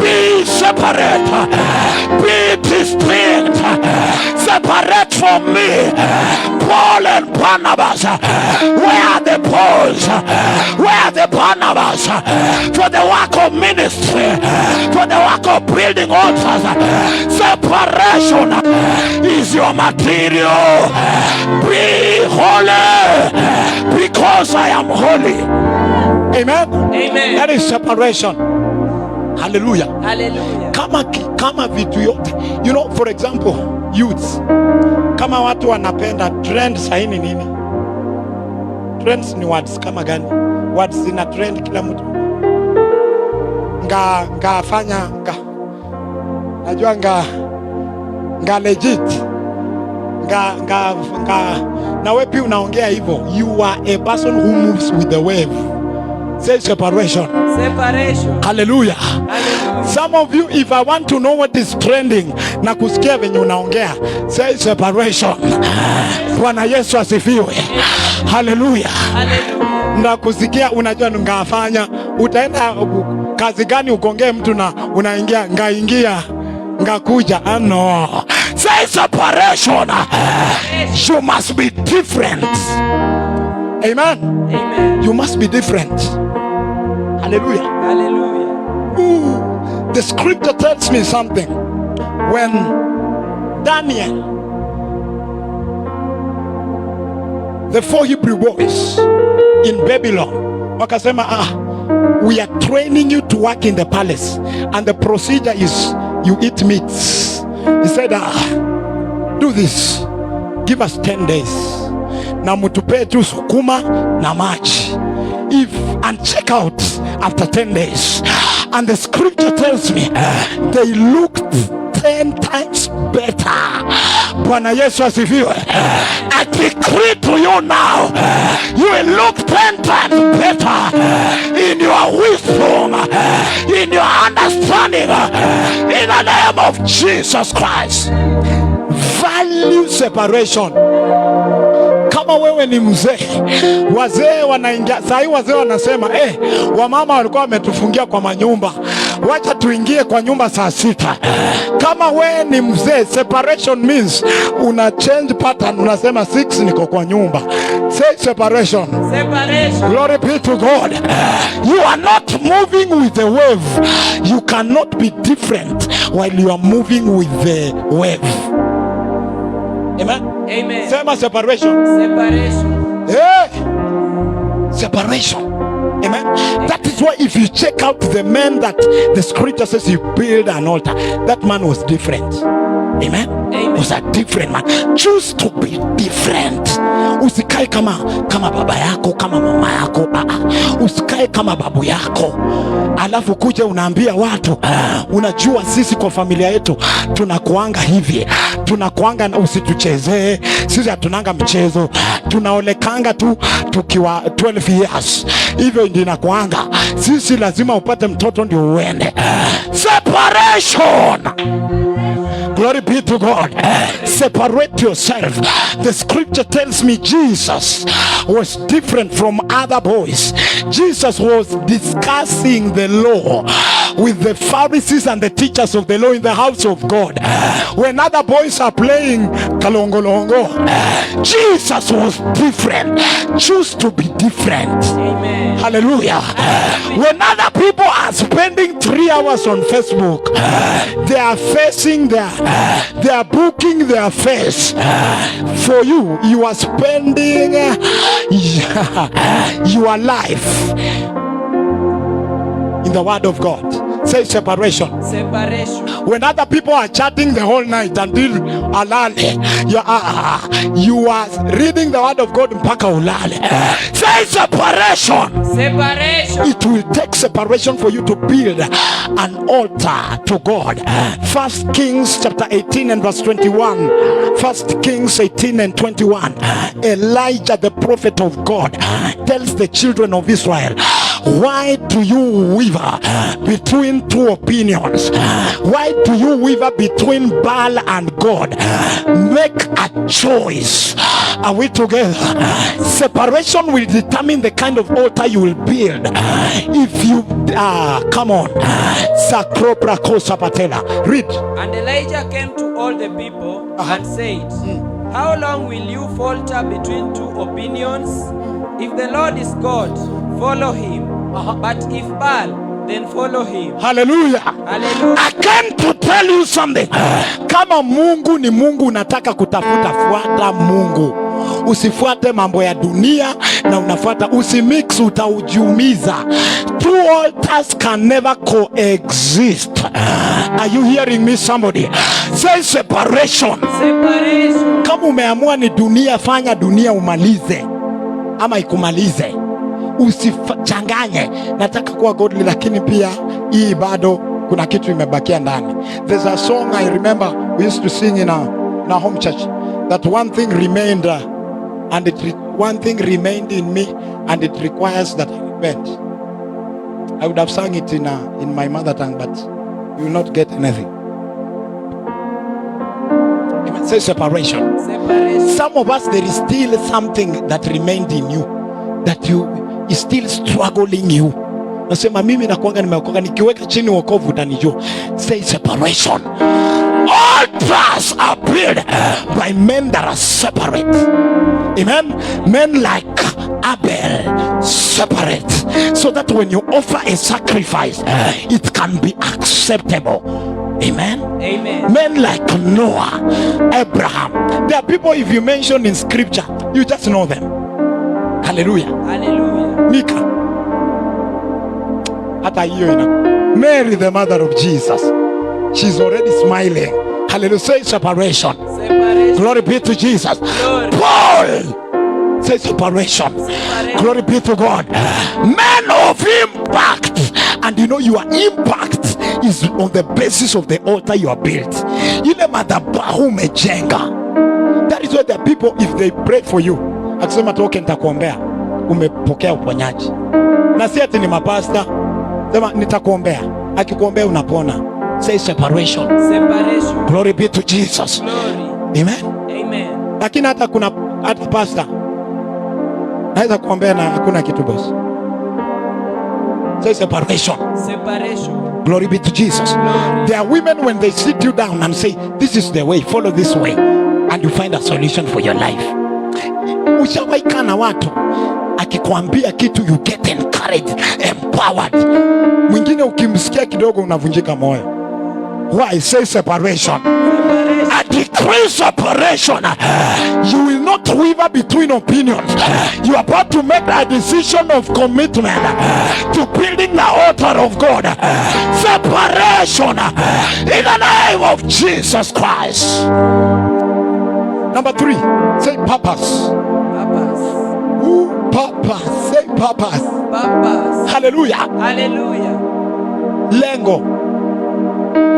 S2: Be separate. Be distinct. Separate from me. Paul and Barnabas. Where are the Pauls? Where are the Barnabas? For the work of ministry. For the work of building altars. Separation is your material. Be holy because I am holy. Amen.
S3: Amen.
S2: That is separation. Hallelujah.
S3: Hallelujah.
S2: Kama vitu yote, you know, for example, youths, kama watu wanapenda trend saini nini? Trends ni words kama gani? Words zina trend kila mtu. Najua legit. na wewe pia unaongea hivyo. You are a person who moves with the wave. Say separation.
S3: Separation.
S2: Hallelujah.
S3: Hallelujah.
S2: Some of you, if I want to know what is trending na kusikia venye unaongea, say separation. Bwana Yesu asifiwe. Hallelujah.
S3: Hallelujah.
S2: Na kusikia unajua ngafanya, utaenda kazi gani ukongee mtu na unaingia ngakuja. No. Say separation. You must be different. Amen.
S3: Amen.
S2: You must be different. Hallelujah.
S3: Hallelujah.
S2: Ooh, the scripture tells me something. When Daniel, the 4 Hebrew boys in Babylon, wakasema, we are training you to work in the palace, and the procedure is you eat meats. He said, do this, give us 10 days. Na mutupe tu sukuma na maji. And check out after 10 days. And the scripture tells me they looked 10 times better. Bwana Yesu asifiwe. I decree to you now, you will look 10 times better in your wisdom, in your understanding, in the name of Jesus Christ. Value separation. Kama wewe ni mzee, wazee wanaingia sahi, wazee wanasema wamama walikuwa wametufungia kwa manyumba, wacha tuingie kwa nyumba saa 6. Kama wewe ni mzee, separation means una change pattern, unasema 6 niko kwa nyumba. Say separation.
S3: Separation.
S2: Glory be to God. You are not moving with the wave. You cannot be different while you are moving with the wave. Amen.
S3: Amen.
S2: Sema separation.
S3: Separation.
S2: Separation. Amen. That is why if you check out the man that the scripture says he built an altar, that man was different. Amen.
S3: Amen.
S2: Was a different man. Choose to be different. Usikae kama baba yako, kama mama yako. Usikae kama babu yako. Alafu kuja unaambia watu, unajua sisi kwa familia yetu tunakuanga hivi. Tunakuanga na usituchezee. Sisi hatunanga mchezo. Tunaolekanga tu tukiwa 12 years. Hivyo ndio inakuanga. Sisi lazima upate mtoto ndio uende. Separation. Glory be to God. Separate yourself. The scripture tells me Jesus was different from other boys. Jesus was discussing the law with the Pharisees and the teachers of the law in the house of God. When other boys are playing kalongolongo, Jesus was different. Choose to be different.
S3: Amen.
S2: Hallelujah. When other people are spending 3 hours on Facebook, they are facing they are booking their face. For you, you are spending your life in the word of God. Say separation.
S3: Separation.
S2: When other people are chatting the whole night until alale, you are reading the word of God mpaka ulale. Say separation.
S3: Separation.
S2: It will take separation for you to build an altar to God. 1 Kings chapter 18 and verse 21. 1 Kings 18 and 21. Elijah, the prophet of God, tells the children of Israel, why do you waver between 2 opinions? Why do you waver between Baal and God? Make a choice. Are we together? Separation will determine the kind of altar you will build. If you come on. Sakropra kosapatela. Read.
S3: And Elijah came to all the people and said, how long will you falter between 2 opinions? If the Lord is God, follow him. But if Baal, then follow him.
S2: Hallelujah.
S3: Hallelujah.
S2: I came to tell you something. Kama Mungu ni Mungu, unataka kutafuta, fuata Mungu. Usifuate mambo ya dunia na unafuata, usimix, utaujiumiza. 2 altars can never coexist. Are you hearing me, somebody? Say separation.
S3: Separation.
S2: Kama umeamua ni dunia, fanya dunia umalize ama ikumalize. Usichanganye, nataka kuwa godly lakini pia hii bado kuna kitu imebakia ndani. There's a song I remember we used to sing in our home church. that one thing remained one thing remained in me, and it requires that I repent. I would have sung it in my mother tongue, but you will not get anything. Amen. Say separation.
S3: Separation.
S2: Some of us, there is still something that remained in you, that you is still struggling you. Nasema mimi nakuanga nimeokoka, nikiweka chini wokovu utanijua. Say separation. Altars are built by men that are separate. Amen. Men like Abel, separate, so that when you offer a sacrifice, it can be acceptable. Amen.
S3: Amen.
S2: Men like Noah, Abraham. There are people, if you mention in scripture, you just know them. Hallelujah.
S3: Hallelujah.
S2: Mika. Hata hiyo ina. Mary, the mother of Jesus, she's already smiling. Hallelujah. Say separation.
S3: Separation.
S2: Glory be to Jesus.
S3: Glory.
S2: Paul, say separation.
S3: Separation.
S2: Glory be to God. Men of impact. And you know your impact is on the basis of the altar you are built. Ile madhabahu umejenga. That is why the people, if they pray for you, akisema toke nitakuombea, umepokea uponyaji. Na si ati ni mapasta, sema nitakuombea, akikuombea unapona. Say separation.
S3: Separation.
S2: Glory be to Jesus.
S3: Glory.
S2: Amen.
S3: Amen.
S2: Lakini hata pasta naweza kuombea na hakuna kitu boss. Say separation.
S3: Separation.
S2: Glory be to Jesus.
S3: Glory.
S2: There are women, when they sit you down and say this is the way, follow this way, and you find a solution for your life. Ushawaika na watu akikwambia kitu, you get encouraged, empowered. Mwingine ukimsikia kidogo unavunjika moyo. Why? Say separation. I decree separation. You will not waver between opinions. You are about to make a decision of commitment to building the altar of God. Separation in the name of Jesus Christ. Number 3, say purpose.
S3: Purpose.
S2: Ooh, purpose. Say purpose.
S3: Purpose.
S2: Hallelujah.
S3: Hallelujah.
S2: Lengo.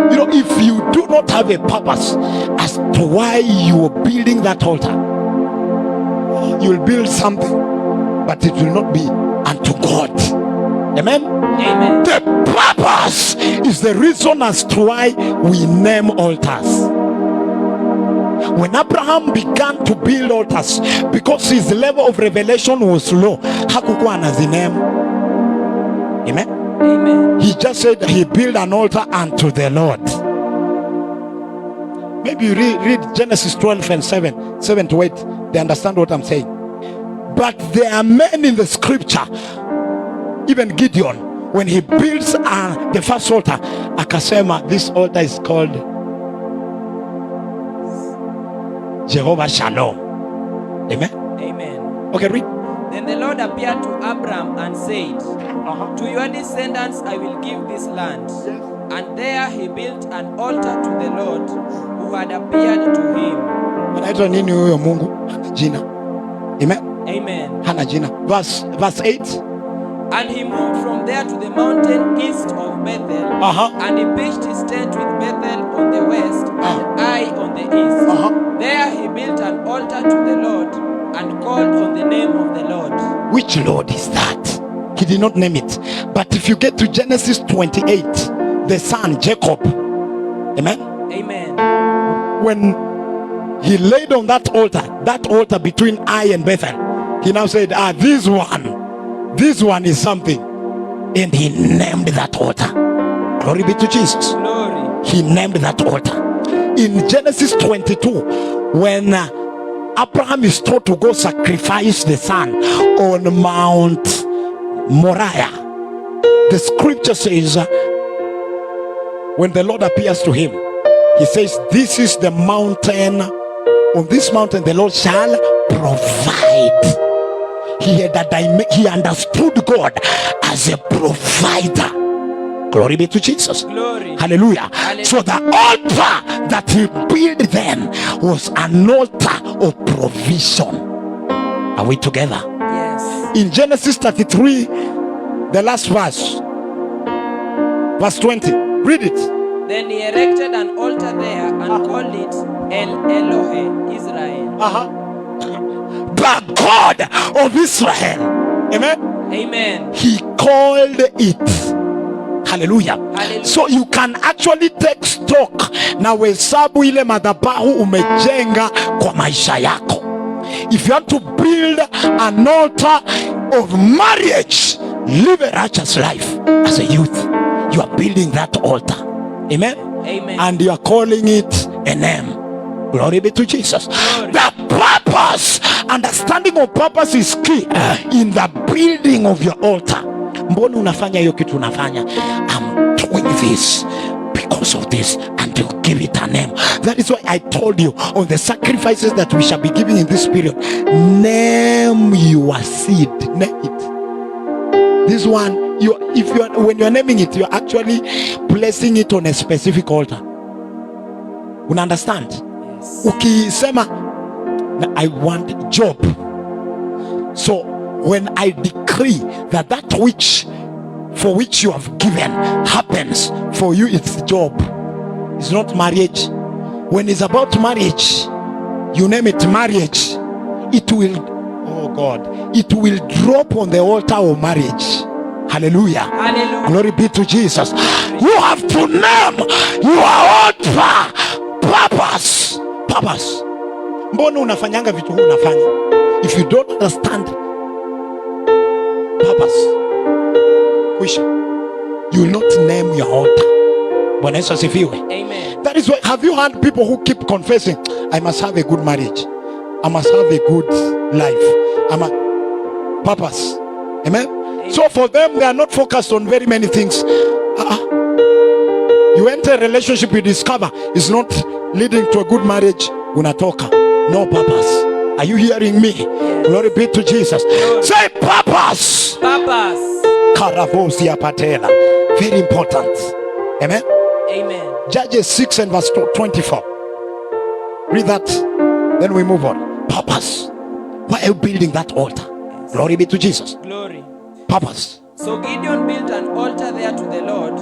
S2: You know, if you do not have a purpose as to why you are building that altar, you will build something, but it will not be unto God. Amen?
S3: Amen.
S2: The purpose is the reason as to why we name altars. When Abraham began to build altars, because his level of revelation was low, hakukuwa anaziname. Amen?
S3: Amen.
S2: He just said he built an altar unto the Lord. Maybe you read Genesis 12 and 7 to 8. They understand what I'm saying. But there are men in the scripture, even Gideon, when he builds the first altar, akasema, this altar is called Jehovah Shalom. Amen?
S3: Amen.
S2: Okay, read.
S3: Then the Lord appeared to Abram and said, to your descendants I will give this land. And there he built an altar to the Lord who had appeared to him.
S2: Anaitwa nini huyo Mungu? Hana jina. Amen?
S3: Amen.
S2: Hana jina. Verse 8.
S3: And he moved from there to the mountain east of Bethel, and he pitched his tent with Bethel on the west and Ai on the east. There he built an altar to the Lord and called on the name of the Lord. Which Lord is that? He did not name it. But if you get to Genesis 28, the son Jacob, amen? Amen. When he laid on that altar between Ai and Bethel, he now said, this one is something. And he named that altar. Glory be to Jesus. Glory. He named that altar. In Genesis 22, when Abraham is told to go sacrifice the son on Mount Moriah, the scripture says, when the Lord appears to him, he says, this is the mountain. On this mountain the Lord shall provide. He understood God as a provider. Glory be to Jesus. Glory. Hallelujah. Hallelujah. So the altar that he built then was an altar of provision. Are we together? Yes. In Genesis 33, the last verse 20, read it. Then he erected an altar there and called it El Elohe Israel.
S2: The God of Israel. Amen.
S3: Amen.
S2: He called it. Hallelujah.
S3: Hallelujah.
S2: So you can actually take stock na wesabu ile madhabahu umejenga kwa maisha yako. If you want to build an altar of marriage, live a righteous life as a youth, you are building that altar. Amen.
S3: Amen.
S2: And you are calling it a name. Glory be to Jesus.
S3: Glory.
S2: The purpose, understanding of purpose is key in the building of your altar. Mbona unafanya hiyo kitu unafanya? I'm doing this because of this, and you give it a name. That is why I told you on the sacrifices that we shall be giving in this period, name your seed. Name it. This one, when you are naming it, you are actually placing it on a specific altar. You understand?
S3: Yes.
S2: Ukisema I want job, so when I decree that which for which you have given happens for you, it's job, it's not marriage. When it's about marriage, you name it marriage, it will, oh God, it will drop on the altar of marriage. Hallelujah.
S3: Hallelujah.
S2: Glory be to Jesus. You have to name your altar purpose. Purpose. Mbona unafanyanga vitu unafanya? If you don't understand purpose, kwisha, you will not name your altar. Bwana Yesu asifiwe.
S3: Amen.
S2: That is why, have you heard people who keep confessing, I must have a good marriage, I must have a good life, I'm a purpose. Amen. Amen. So for them, they are not focused on very many things. You enter a relationship, you discover it's not leading to a good marriage, unatoka. No purpose. Are you hearing me? Yes. Glory be to Jesus.
S3: Glory.
S2: Say purpose.
S3: Purpose.
S2: Karavosia patela. Very important. Amen.
S3: Amen.
S2: Judges 6 and verse 24. Read that. Then we move on. Purpose. Why are you building that altar?
S3: Yes.
S2: Glory be to Jesus.
S3: Glory.
S2: Purpose.
S3: So Gideon built an altar there to the Lord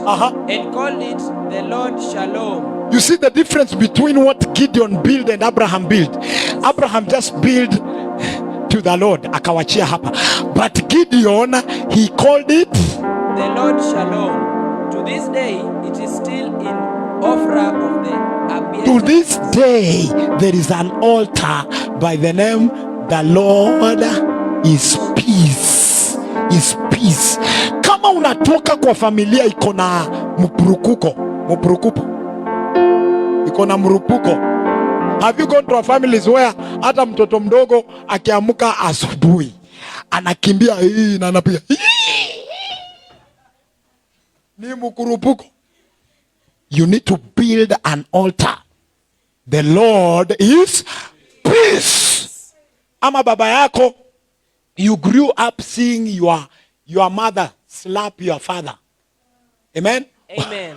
S3: and called it the Lord Shalom.
S2: You see the difference between what Gideon built and Abraham built. Abraham just built to the Lord, akawachia hapa. But Gideon, he called it
S3: the Lord Shalom. To this day, it is still in Ophrah of the Abiezrites.
S2: To this day, there is an altar by the name the Lord is peace. Is peace. Kama unatoka kwa familia iko na mpurukuko, iko na mrupuko. Have you gone to a families where hata mtoto mdogo akiamuka asubuhi anakimbia hii na anapiga ni mkurupuko? You need to build an altar. The Lord is peace. Ama baba yako, you grew up seeing your mother slap your father. Amen.
S3: Amen.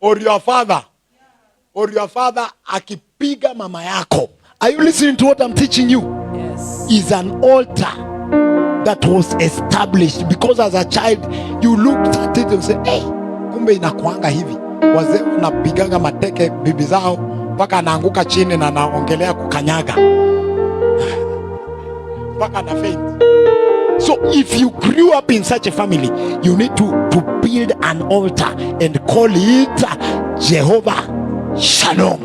S2: Or your father akipiga mama yako. Are you listening to what I'm teaching you?
S3: Yes.
S2: Is an altar that was established because as a child you looked at it and say, hey, kumbe inakuanga hivi. Wazee wanapiganga mateke bibi zao mpaka anaanguka chini na anaongelea kukanyaga mpaka na faint. So if you grew up in such a family, you need to build an altar and call it Jehovah Shalom.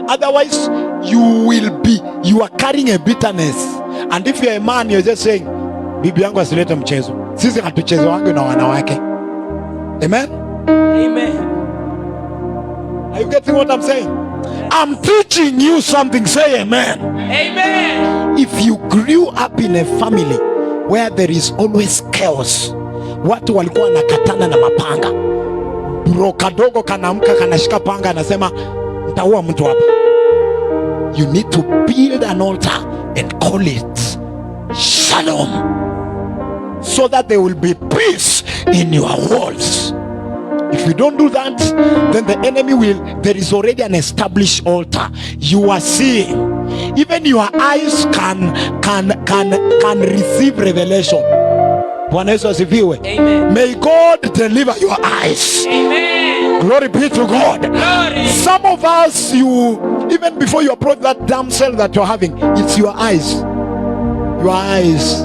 S2: Otherwise, you are carrying a bitterness. And if you're a man, you're just saying, bibi yangu asilete mchezo. Sisi hatuchezo wangu na wanawake. Amen?
S3: Amen.
S2: Are you getting what I'm saying? I'm teaching you something. Say amen.
S3: Amen.
S2: If you grew up in a family where there is always chaos, watu walikuwa nakatana na mapanga, bro kadogo kanamka kanashika panga anasema nitaua mtu hapa, you need to build an altar and call it Shalom, so that there will be peace in your walls. If you don't do that, then the enemy there is already an established altar. You are seeing. Even your eyes can receive revelation. Bwana Yesu asifiwe.
S3: Amen.
S2: May God deliver your eyes.
S3: Amen.
S2: Glory be to God.
S3: Glory.
S2: Some of us, even before you approach that damsel that you're having, it's your eyes. Your eyes.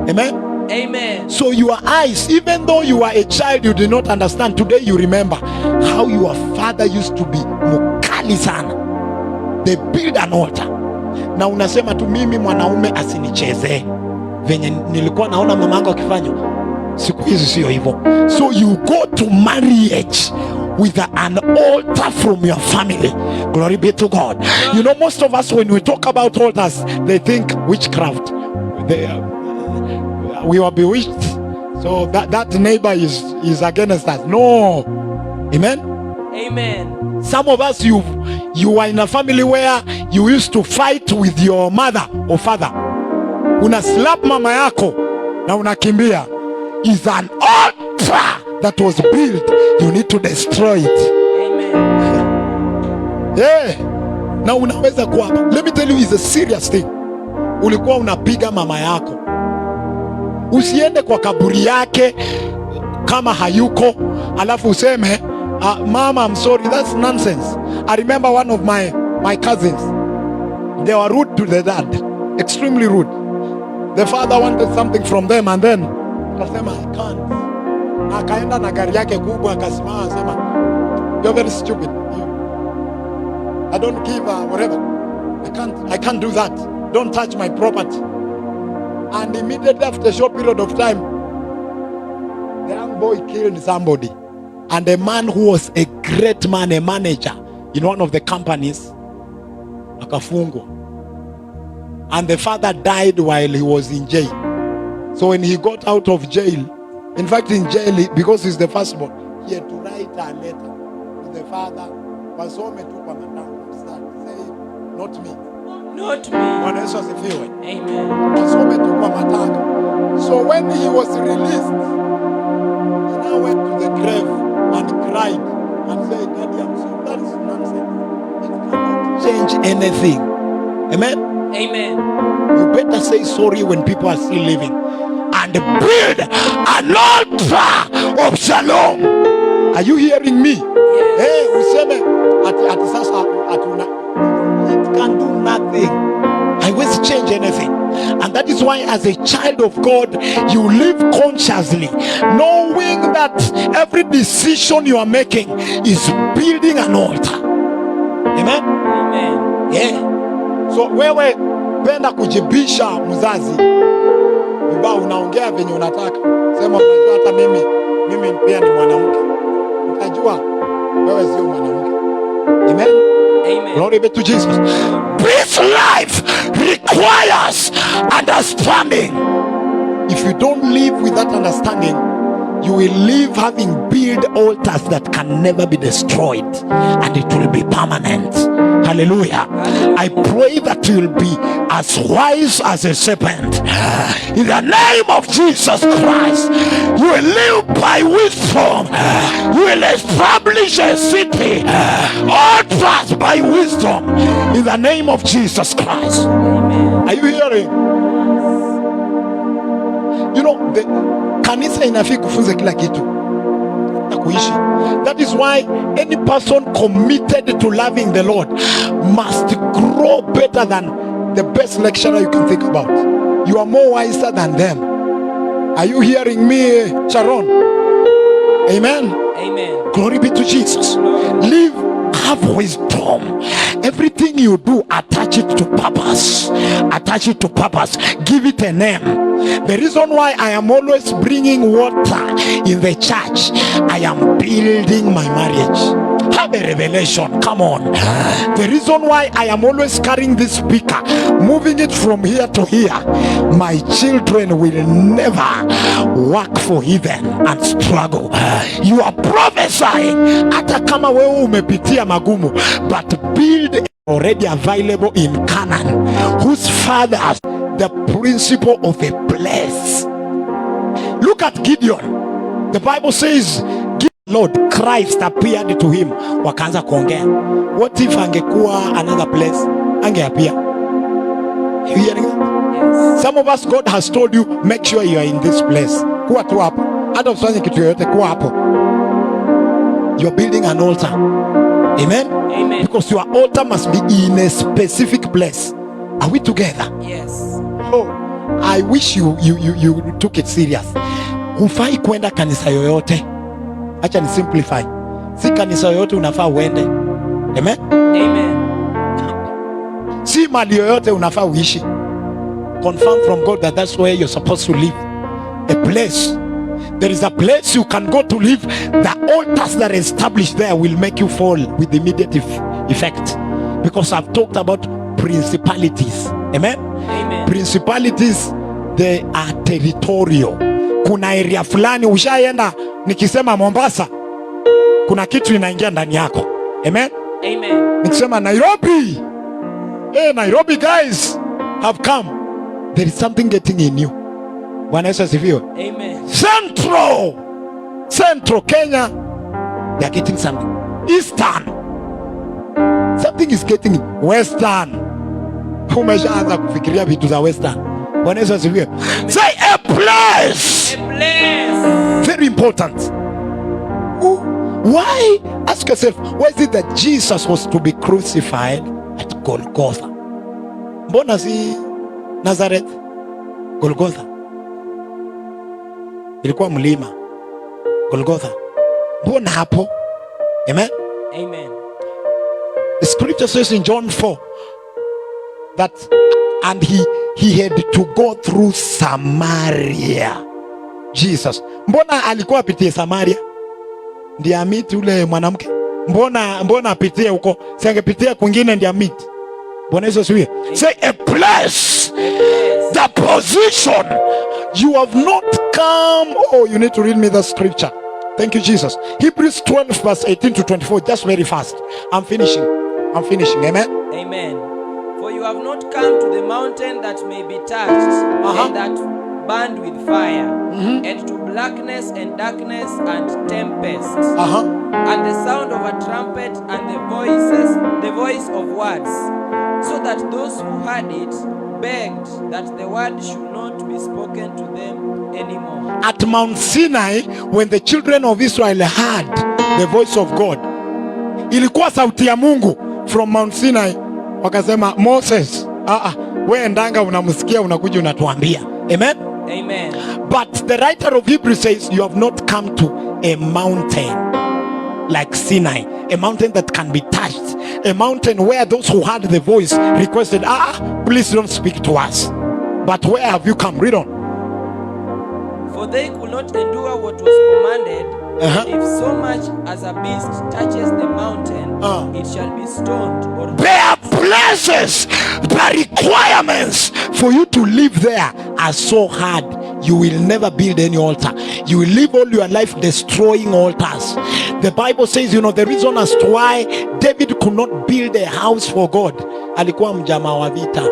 S2: Amen.
S3: Amen.
S2: So your eyes, even though you are a child, you did not understand. Today you remember how your father used to be mukali sana. They build an altar. Na unasema tu mimi mwanaume asinichezee venye nilikuwa naona mamangu akifanya. Siku hizi sio hivyo. So you go to marriage with an altar from your family. Glory be to God. You know, most of us, when we talk about altars, they think witchcraft. We were bewitched, so that neighbor is against us. No. Amen.
S3: Amen.
S2: Some of us, you are in a family where you used to fight with your mother or father. Una slap mama yako na unakimbia. Is an altar that was built. You need to destroy it.
S3: Amen.
S2: Yeah. Na unaweza kuwa, let me tell you, is a serious thing. Ulikuwa unapiga mama yako, usiende kwa kaburi yake kama hayuko alafu useme mama, I'm sorry. That's nonsense. I remember one of my cousins, they were rude to the dad, extremely rude. The father wanted something from them and then akasema I can't. Akaenda na gari yake kubwa akasimama akasema you're very stupid. I don't give whatever. I can't do that. Don't touch my property. And immediately after a short period of time, the young boy killed somebody. And a man who was a great man, a manager in one of the companies, akafungwa. And the father died while he was in jail. So when he got out of jail, in fact in jail, because he's the firstborn, he had to write a letter to the father. Wasome tu kwa matanga. Say, not me.
S3: Not me.
S2: Bwana Yesu asifiwe.
S3: Amen.
S2: Wasome tu kwa matanga. So when he was released, he now went to the grave and cried and said, Daddy, I'm sorry. That is nonsense. It cannot change anything. Amen.
S3: Amen.
S2: You better say sorry when people are still living and build an altar of shalom. Are you hearing me?
S3: Yes.
S2: Hey, useme ati sasa atuna. It can do nothing. I won't change anything. And that is why as a child of God, you live consciously, knowing that every decision you are making is building an altar. Amen?
S3: Amen.
S2: Yeah. So wewe penda kujibisha mzazi, Baba unaongea venye unataka. Sema unajua hata mimi pia ni mwanamke. Utajua wewe sio mwanamke. Amen.
S3: Amen.
S2: Glory be to Jesus. This life requires understanding. If you don't live with that understanding, you will live having built altars that can never be destroyed, and it will be permanent. Hallelujah. I pray that you will be as wise as a serpent. In the name of Jesus Christ, you will live by wisdom. You will establish a city, altars by wisdom. In the name of Jesus Christ.
S3: Amen.
S2: Are you hearing? You know, the kanisa inafaa kufunza kila kitu na kuishi. That is why any person committed to loving the Lord must grow better than the best lecturer you can think about. You are more wiser than them. Are you hearing me, Sharon? Amen.
S3: Amen.
S2: Glory be to Jesus. Live, have wisdom. Everything you do, attach it to purpose. Attach it to purpose. Give it a name. The reason why I am always bringing water in the church, I am building my marriage. Have a revelation. Come on. The reason why I am always carrying this speaker, moving it from here to here, my children will never work for heathen and struggle. You are prophesying hata kama wewe umepitia magumu, but build already available in Canaan, whose fathers the principle of a place. Look at Gideon. The Bible says Lord Christ appeared to him. Wakaanza kuongea. What if angekuwa another place? Angeapia. You hearing that?
S3: Yes.
S2: Some of us, God has told you, make sure you are in this place. Kuwa tu hapo. Hata usifanye kitu yoyote, kuwa hapo. You are building an altar. Amen?
S3: Amen.
S2: Because your altar must be in a specific place. Are we together?
S3: Yes.
S2: Oh, I wish you took it serious. Hufai kwenda kanisa yoyote. Acha ni simplify. Si kanisa yoyote unafaa uende. Amen?
S3: Amen.
S2: Si mali yoyote unafaa uishi. Confirm from God that that's where you're supposed to live. A place. There is a place you can go to live. The altars that are established there will make you fall with immediate effect. Because I've talked about principalities. Amen?
S3: Amen.
S2: Principalities, they are territorial. Kuna area fulani ushaenda, nikisema Mombasa, kuna kitu inaingia ndani yako. Amen?
S3: Amen.
S2: Nikisema Nairobi, hey Nairobi guys have come, there is something getting in you. Bwana Yesu asifiwe.
S3: Amen.
S2: Central Kenya, they are getting something. Eastern, something is getting in. Western, umeshaanza kufikiria vitu za Western. Bwana Yesu asifiwe. Say a place.
S3: A place.
S2: Very important. Why? Ask yourself, why is it that Jesus was to be crucified at Golgotha? Mbona si Nazareth? Golgotha ilikuwa mlima. Golgotha, mbona hapo? Amen?
S3: Amen.
S2: The scripture says in John 4 that and he had to go through Samaria. Jesus, mbona alikuwa apitie Samaria? Ndiye amiti ule mwanamke. Mbona apitie huko? Singepitia kwingine ndiye amiti. Bwana Yesu asifiwe. Say a place. The position. You have not come. Oh, you need to read me the scripture. Thank you, Jesus. Hebrews 12 verse 18 to 24. Just very fast. I'm finishing. Amen?
S3: Amen. For you have not come to the mountain that may be touched, and that burned with fire, and to blackness and darkness and tempest, and the sound of a trumpet and the voice of words, so that those who heard it begged that the word should not be spoken to them anymore.
S2: At Mount Sinai, when the children of Israel heard the voice of God, ilikuwa sauti ya Mungu from Mount Sinai. Wakasema, Moses, wewe ndanga unamsikia unakuja unatuambia. Amen?
S3: Amen.
S2: But the writer of Hebrews says you have not come to a mountain like Sinai, a mountain that can be touched, a mountain where those who heard the voice requested, please don't speak to us. But where have you come? Read on.
S3: For they could not endure what was commanded, and if so much as a beast touches the mountain, it shall be stoned. Or
S2: there are places, the requirements for you to live there are so hard. You will never build any altar. You will live all your life destroying altars. The Bible says, the reason as to why David could not build a house for God, alikuwa mjamaa wa vita.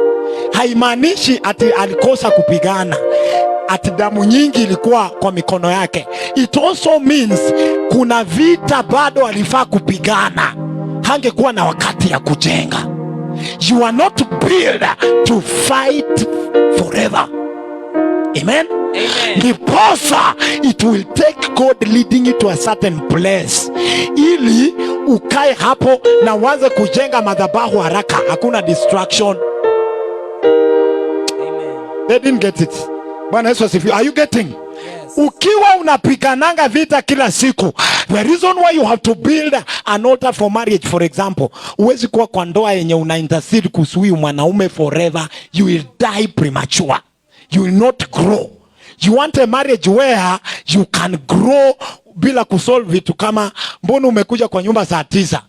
S2: Haimaanishi ati alikosa kupigana, ati damu nyingi ilikuwa kwa mikono yake. It also means kuna vita bado alifaa kupigana, hangekuwa na wakati ya kujenga. You are not built to fight forever. Amen?
S3: Amen.
S2: Ndiposa it will take God leading you to a certain place, ili ukae hapo na uanze kujenga madhabahu haraka. Hakuna distraction.
S3: Amen.
S2: They didn't get it. Bwana Yesu asifiwe. Are you getting?
S3: Yes.
S2: Ukiwa unapigananga vita kila siku, the reason why you have to build an altar for marriage, for example, uwezi kuwa kwa ndoa yenye una intercede kuhusu mwanaume forever. You will die premature. You will not grow. You want a marriage where you can grow bila kusolve vitu kama mbona umekuja kwa nyumba saa 9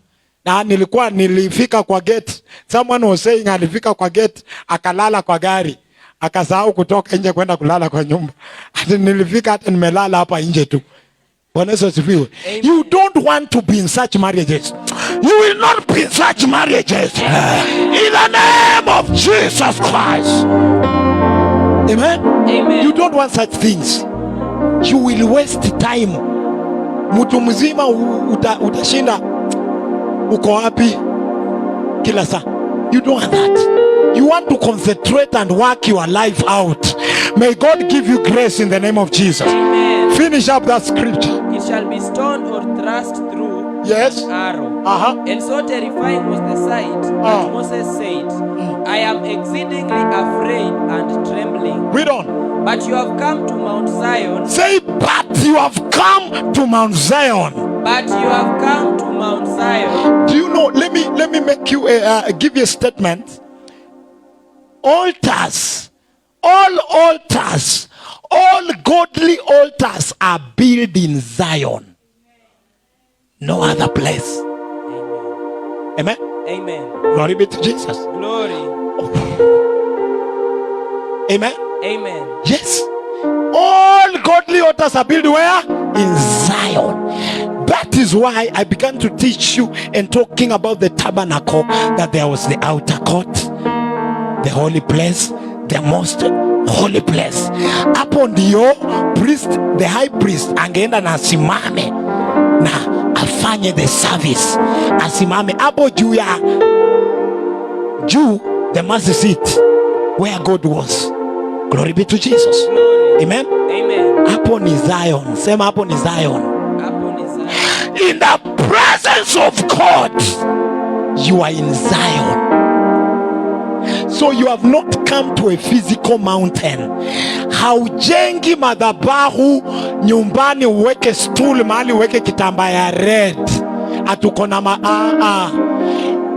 S2: na nilifika kwa gate. Someone was saying alifika kwa gate akalala kwa gari, akasahau kutoka nje kwenda kulala kwa nyumba. Ati nilifika hata nimelala hapa nje tu. Bwana Yesu asifiwe. You don't want to be in such marriages. You will not be in such marriages. In the name of Jesus Christ. Amen?
S3: Amen.
S2: You don't want such things. You will waste time. Mtu mzima utashinda uko wapi kila saa. You don't want that. You want to concentrate and work your life out. May God give you grace in the name of Jesus.
S3: Amen.
S2: Finish up that scripture.
S3: It shall be stoned or thrust through
S2: Yes.
S3: with arrow. And so terrifying was the sight that Moses said, I am exceedingly afraid and trembling.
S2: Read on.
S3: But you have come to Mount Zion.
S2: Say, but you have come to Mount Zion.
S3: But you have come to Mount Zion.
S2: Do you know? Let me make you give you a statement. Altars, all altars, all godly altars are built in Zion. No other place. Amen.
S3: Amen.
S2: Glory be to Jesus.
S3: Glory.
S2: Amen.
S3: Amen.
S2: Yes. All godly altars are built where? In Zion. That is why I began to teach you and talking about the tabernacle, that there was the outer court, the holy place, the most holy place. Hapo ndio priest, the high priest angeenda na asimame na afanye the service. Asimame hapo juu ya juu, the mercy seat where God was. Glory be to Jesus.
S3: Glory.
S2: Amen.
S3: Amen.
S2: Hapo ni Zion. Sema hapo ni Zion.
S3: Hapo ni Zion.
S2: In the presence of God, you are in Zion. So you have not come to a physical mountain. Haujengi madhabahu nyumbani uweke stool mahali uweke kitambaa ya red. Atukona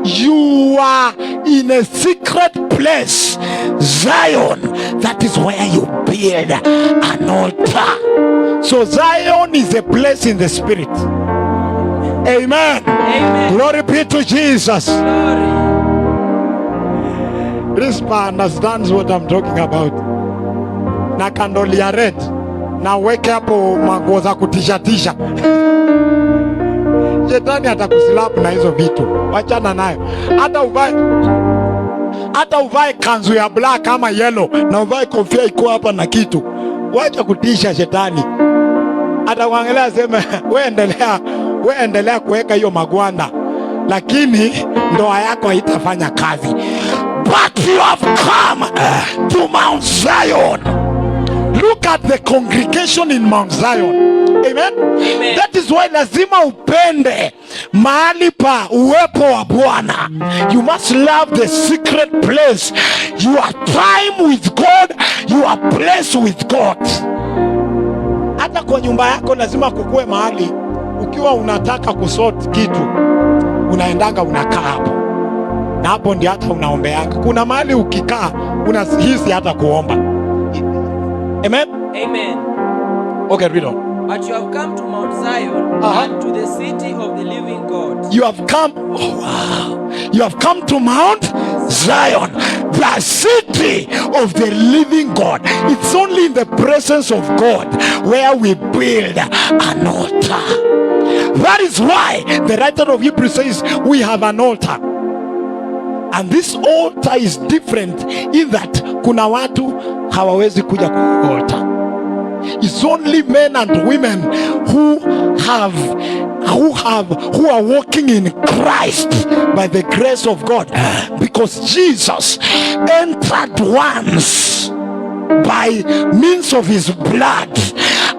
S2: You are in a secret place, Zion. That is where you build an altar. So Zion is a place in the spirit. Amen.
S3: Amen.
S2: Glory be to Jesus.
S3: Glory.
S2: Rispa understands what I'm talking about. Na kandoli ya red na weke hapo manguo za kutisha. Shetani atakusilapu na hizo vitu. Wachana nayo. Hata uvae kanzu ya black ama yellow na uvae kofia iko hapa na kitu. Wacha kutisha shetani. Hata kuangalia sema we endelea kuweka hiyo magwanda, lakini ndoa yako haitafanya kazi. But you have come to Mount Zion. Look at the congregation in Mount Zion. Amen.
S3: Amen.
S2: That is why lazima upende mahali pa uwepo wa Bwana. You must love the secret place. Your time with God, your place with God. Hata kwa nyumba yako lazima kukue mahali ukiwa unataka kusort kitu, unaendanga unakaa hapo. Na hapo ndio hata unaombeanga. Kuna mahali ukikaa unahisi hata kuomba. Amen.
S3: Amen.
S2: Okay, read on.
S3: But you have come to Mount Zion and to the city of the living God.
S2: You have come, oh wow. You have come to Mount Zion, the city of the living God. It's only in the presence of God where we build an altar. That is why the writer of Hebrews says we have an altar. And this altar is different in that kuna watu hawawezi kuja kwa altar. It's only men and women who are walking in Christ by the grace of God, because Jesus entered once by means of his blood,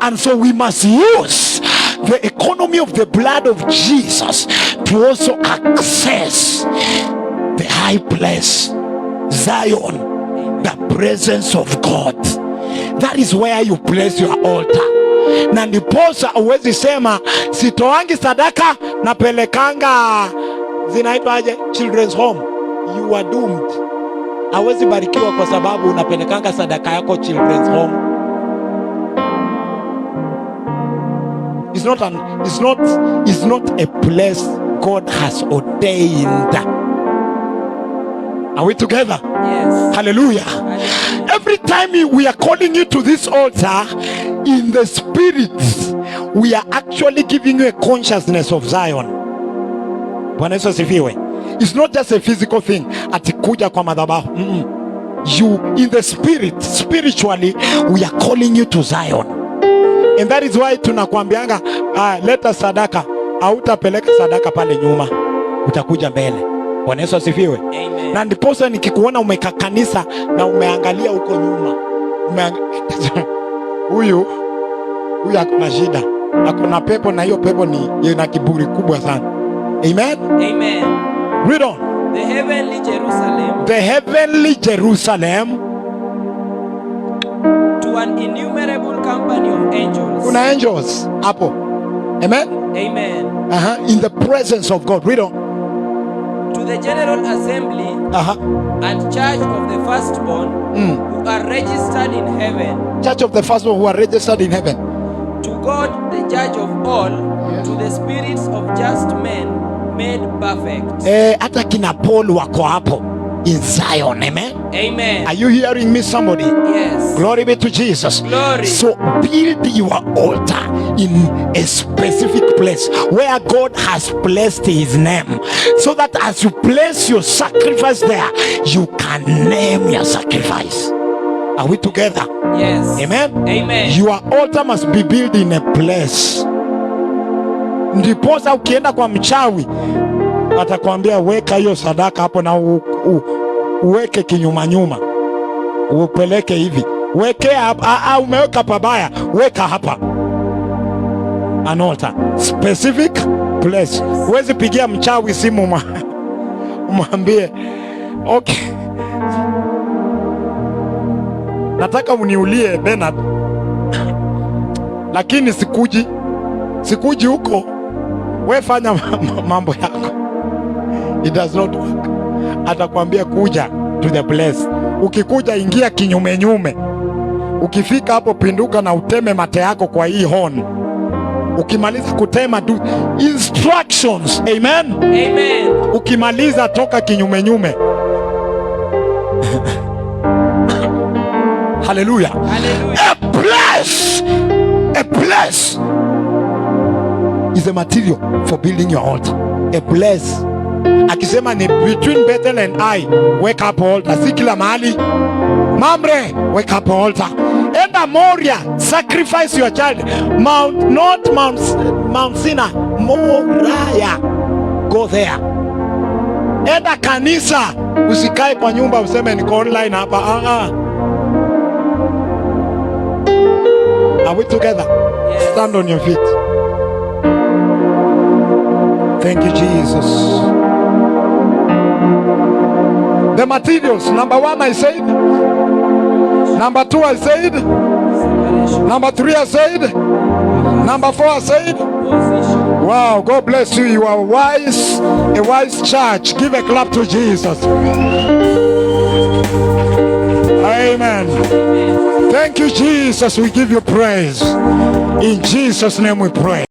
S2: and so we must use the economy of the blood of Jesus to also access the high place, Zion, the presence of God. That is where you place your altar. Na ndiposa uwezi sema sitoangi sadaka napelekanga zinaitwaje, children's home. You are doomed. Hawezi barikiwa kwa sababu unapelekanga sadaka yako children's home. It's not a place God has ordained. Are we together?
S3: Yes.
S2: Hallelujah. Every time we are calling you to this altar in the spirit, we are actually giving you a consciousness of Zion. Bwana Yesu asifiwe. It's not just a physical thing. Atikuja kwa madhabahu. You in the spirit, spiritually, we are calling you to Zion. And that is why tunakwambianga leta sadaka. Hautapeleka sadaka pale nyuma, utakuja mbele. Bwana Yesu asifiwe.
S3: Amen.
S2: Na ndiposa nikikuona umekaa kanisa na umeangalia huko nyuma, huyu akona shida, akona pepo, na hiyo pepo ni ina kiburi kubwa sana. Amen.
S3: Amen.
S2: Read on.
S3: The heavenly Jerusalem,
S2: The heavenly Jerusalem.
S3: to an innumerable company of angels.
S2: Kuna angels hapo. Amen.
S3: Amen.
S2: In the presence of God. Read on.
S3: To the general assembly and church of the firstborn who are registered in heaven.
S2: Church of the firstborn who are registered in heaven.
S3: To God, the judge of all, to the spirits of just men made perfect.
S2: Hata kina Paul wako hapo in Zion. Amen.
S3: Amen.
S2: Are you hearing me, somebody?
S3: Yes.
S2: Glory be to Jesus.
S3: Glory.
S2: So build your altar in a specific place where God has placed his name, so that as you place your sacrifice there, you can name your sacrifice. Are we together?
S3: Yes.
S2: Amen.
S3: Amen.
S2: Your altar must be built in a place. Ndiposa ukienda kwa mchawi atakwambia weka hiyo sadaka hapo na uweke kinyuma nyuma, upeleke hivi, wekea hapa. Umeweka pabaya, weka hapa. An altar, specific place. Huwezi pigia mchawi simu umwambie okay, nataka uniulie Bernard, lakini sikuji huko, we fanya mambo yako. It does not work. Atakwambia kuja to the place. Ukikuja ingia kinyume nyume. Ukifika hapo pinduka na uteme mate yako kwa hii horn. Ukimaliza kutema do instructions. Amen.
S3: Amen.
S2: Ukimaliza toka kinyume nyume. Hallelujah.
S3: Hallelujah.
S2: A place is a material for building your altar. A place. Akisema ni between Bethel and I, wake up altar. Si kila mahali. Mamre, wake up altar. Enda Moria, sacrifice your child. Mount Sinai, Moriah. Go there. Enda kanisa, usikae kwa nyumba useme niko online hapa. Are we together?
S3: Yes.
S2: Stand on your feet. Thank you, Jesus. The materials. Number 1, I said. Number 2, I said. Number 3, I said. Number 4, I said.
S3: Position.
S2: Wow, God bless you. You are wise, a wise church. Give a clap to Jesus. Amen. Thank you, Jesus. We give you praise. In Jesus' name we pray.